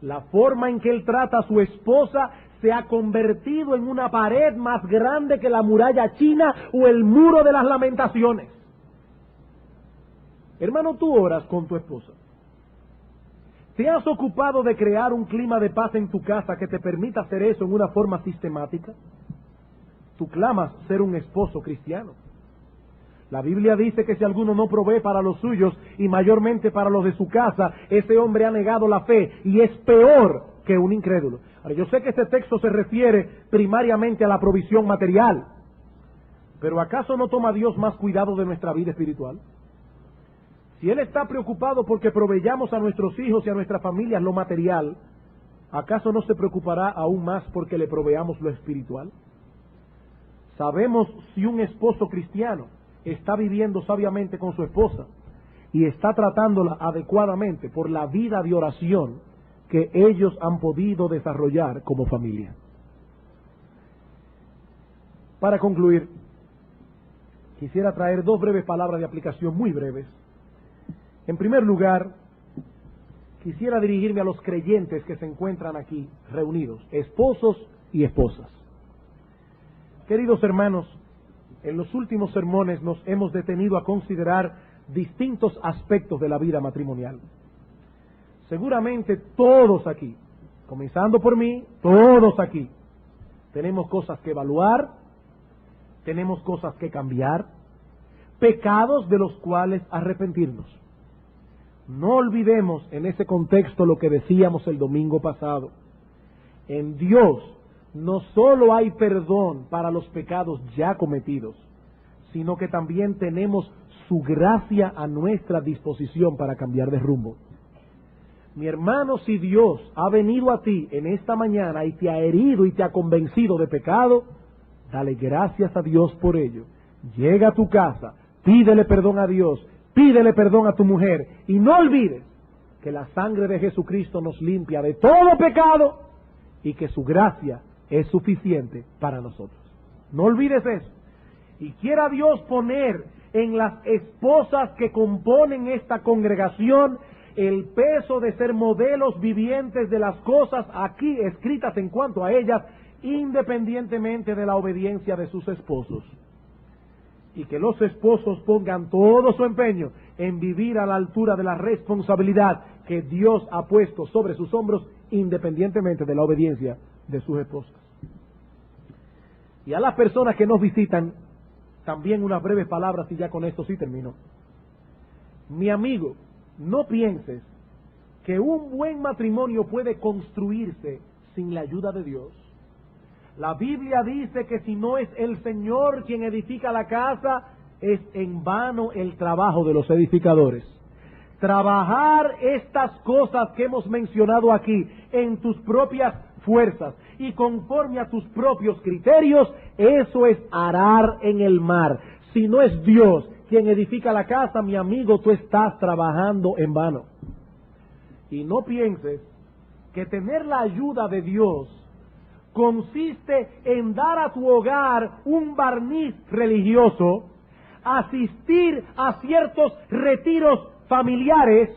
La forma en que él trata a su esposa se ha convertido en una pared más grande que la muralla china o el muro de las lamentaciones. Hermano, tú oras con tu esposa. ¿Te has ocupado de crear un clima de paz en tu casa que te permita hacer eso en una forma sistemática? Tú clamas ser un esposo cristiano. La Biblia dice que si alguno no provee para los suyos y mayormente para los de su casa, ese hombre ha negado la fe y es peor que un incrédulo. Ahora, yo sé que este texto se refiere primariamente a la provisión material, pero ¿acaso no toma Dios más cuidado de nuestra vida espiritual? Si Él está preocupado porque proveyamos a nuestros hijos y a nuestras familias lo material, ¿acaso no se preocupará aún más porque le proveamos lo espiritual? Sabemos si un esposo cristiano está viviendo sabiamente con su esposa y está tratándola adecuadamente por la vida de oración que ellos han podido desarrollar como familia. Para concluir, quisiera traer dos breves palabras de aplicación, muy breves. En primer lugar, quisiera dirigirme a los creyentes que se encuentran aquí reunidos, esposos y esposas. Queridos hermanos, en los últimos sermones nos hemos detenido a considerar distintos aspectos de la vida matrimonial. Seguramente todos aquí, comenzando por mí, todos aquí, tenemos cosas que evaluar, tenemos cosas que cambiar, pecados de los cuales arrepentirnos. No olvidemos en ese contexto lo que decíamos el domingo pasado. En Dios no solo hay perdón para los pecados ya cometidos, sino que también tenemos su gracia a nuestra disposición para cambiar de rumbo. Mi hermano, si Dios ha venido a ti en esta mañana y te ha herido y te ha convencido de pecado, dale gracias a Dios por ello. Llega a tu casa, pídele perdón a Dios, pídele perdón a tu mujer y no olvides que la sangre de Jesucristo nos limpia de todo pecado y que su gracia es suficiente para nosotros. No olvides eso. Y quiera Dios poner en las esposas que componen esta congregación el peso de ser modelos vivientes de las cosas aquí escritas en cuanto a ellas, independientemente de la obediencia de sus esposos. Y que los esposos pongan todo su empeño en vivir a la altura de la responsabilidad que Dios ha puesto sobre sus hombros, independientemente de la obediencia de sus esposas. Y a las personas que nos visitan, también unas breves palabras y ya con esto sí termino. Mi amigo, no pienses que un buen matrimonio puede construirse sin la ayuda de Dios. La Biblia dice que si no es el Señor quien edifica la casa, es en vano el trabajo de los edificadores. Trabajar estas cosas que hemos mencionado aquí en tus propias fuerzas y conforme a tus propios criterios, eso es arar en el mar. Si no es Dios quien edifica la casa, mi amigo, tú estás trabajando en vano. Y no pienses que tener la ayuda de Dios consiste en dar a tu hogar un barniz religioso, asistir a ciertos retiros familiares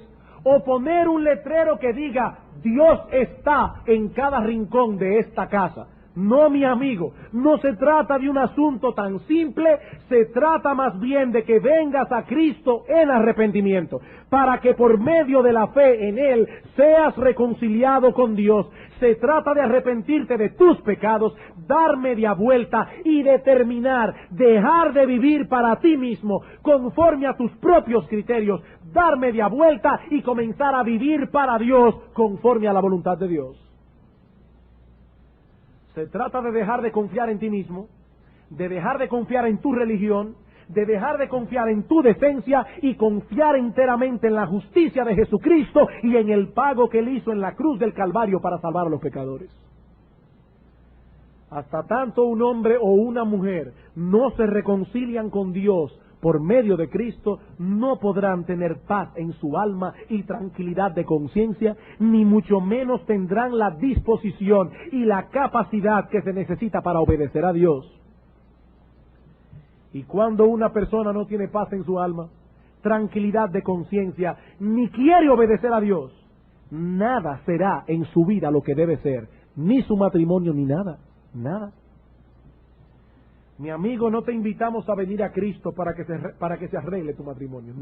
o poner un letrero que diga Dios está en cada rincón de esta casa. No, mi amigo, no se trata de un asunto tan simple, se trata más bien de que vengas a Cristo en arrepentimiento, para que por medio de la fe en Él seas reconciliado con Dios. Se trata de arrepentirte de tus pecados, dar media vuelta y determinar, dejar de vivir para ti mismo, conforme a tus propios criterios, dar media vuelta y comenzar a vivir para Dios, conforme a la voluntad de Dios. Se trata de dejar de confiar en ti mismo, de dejar de confiar en tu religión, de dejar de confiar en tu decencia y confiar enteramente en la justicia de Jesucristo y en el pago que Él hizo en la cruz del Calvario para salvar a los pecadores. Hasta tanto un hombre o una mujer no se reconcilian con Dios por medio de Cristo, no podrán tener paz en su alma y tranquilidad de conciencia, ni mucho menos tendrán la disposición y la capacidad que se necesita para obedecer a Dios. Y cuando una persona no tiene paz en su alma, tranquilidad de conciencia, ni quiere obedecer a Dios, nada será en su vida lo que debe ser, ni su matrimonio, ni nada, nada. Mi amigo, no te invitamos a venir a Cristo para que se arregle tu matrimonio.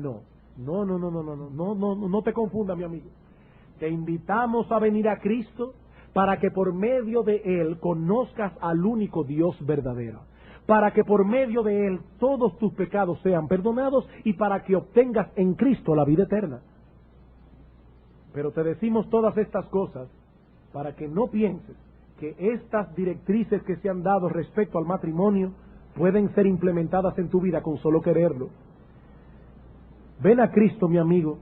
No te confundas, mi amigo. Te invitamos a venir a Cristo para que por medio de Él conozcas al único Dios verdadero. Para que por medio de Él todos tus pecados sean perdonados y para que obtengas en Cristo la vida eterna. Pero te decimos todas estas cosas para que no pienses que estas directrices que se han dado respecto al matrimonio pueden ser implementadas en tu vida con solo quererlo. Ven a Cristo, mi amigo,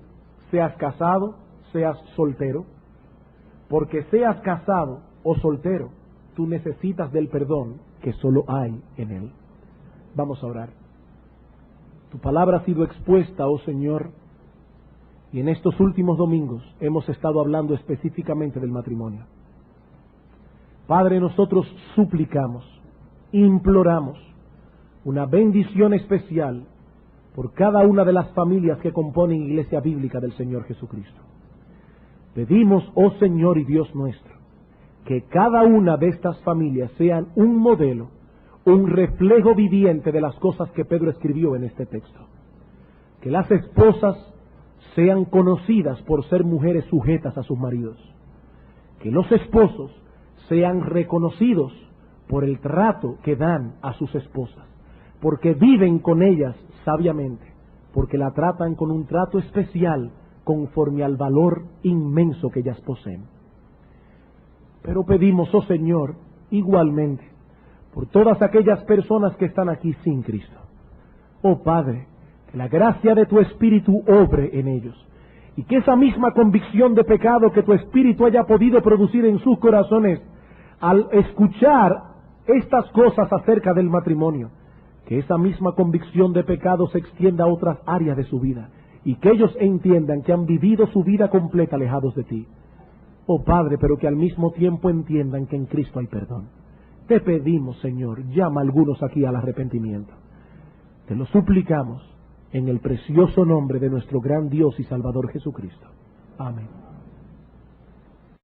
seas casado, seas soltero, porque seas casado o soltero, tú necesitas del perdón que solo hay en Él. Vamos a orar. Tu palabra ha sido expuesta, oh Señor, y en estos últimos domingos hemos estado hablando específicamente del matrimonio. Padre, nosotros suplicamos, imploramos una bendición especial por cada una de las familias que componen Iglesia Bíblica del Señor Jesucristo. Pedimos, oh Señor y Dios nuestro, que cada una de estas familias sean un modelo, un reflejo viviente de las cosas que Pedro escribió en este texto. Que las esposas sean conocidas por ser mujeres sujetas a sus maridos. Que los esposos sean reconocidos por el trato que dan a sus esposas, porque viven con ellas sabiamente, porque la tratan con un trato especial conforme al valor inmenso que ellas poseen. Pero pedimos, oh Señor, igualmente, por todas aquellas personas que están aquí sin Cristo. Oh Padre, que la gracia de tu Espíritu obre en ellos, y que esa misma convicción de pecado que tu Espíritu haya podido producir en sus corazones, al escuchar estas cosas acerca del matrimonio, que esa misma convicción de pecado se extienda a otras áreas de su vida, y que ellos entiendan que han vivido su vida completa alejados de ti. Oh Padre, pero que al mismo tiempo entiendan que en Cristo hay perdón. Te pedimos, Señor, llama a algunos aquí al arrepentimiento. Te lo suplicamos en el precioso nombre de nuestro gran Dios y Salvador Jesucristo. Amén.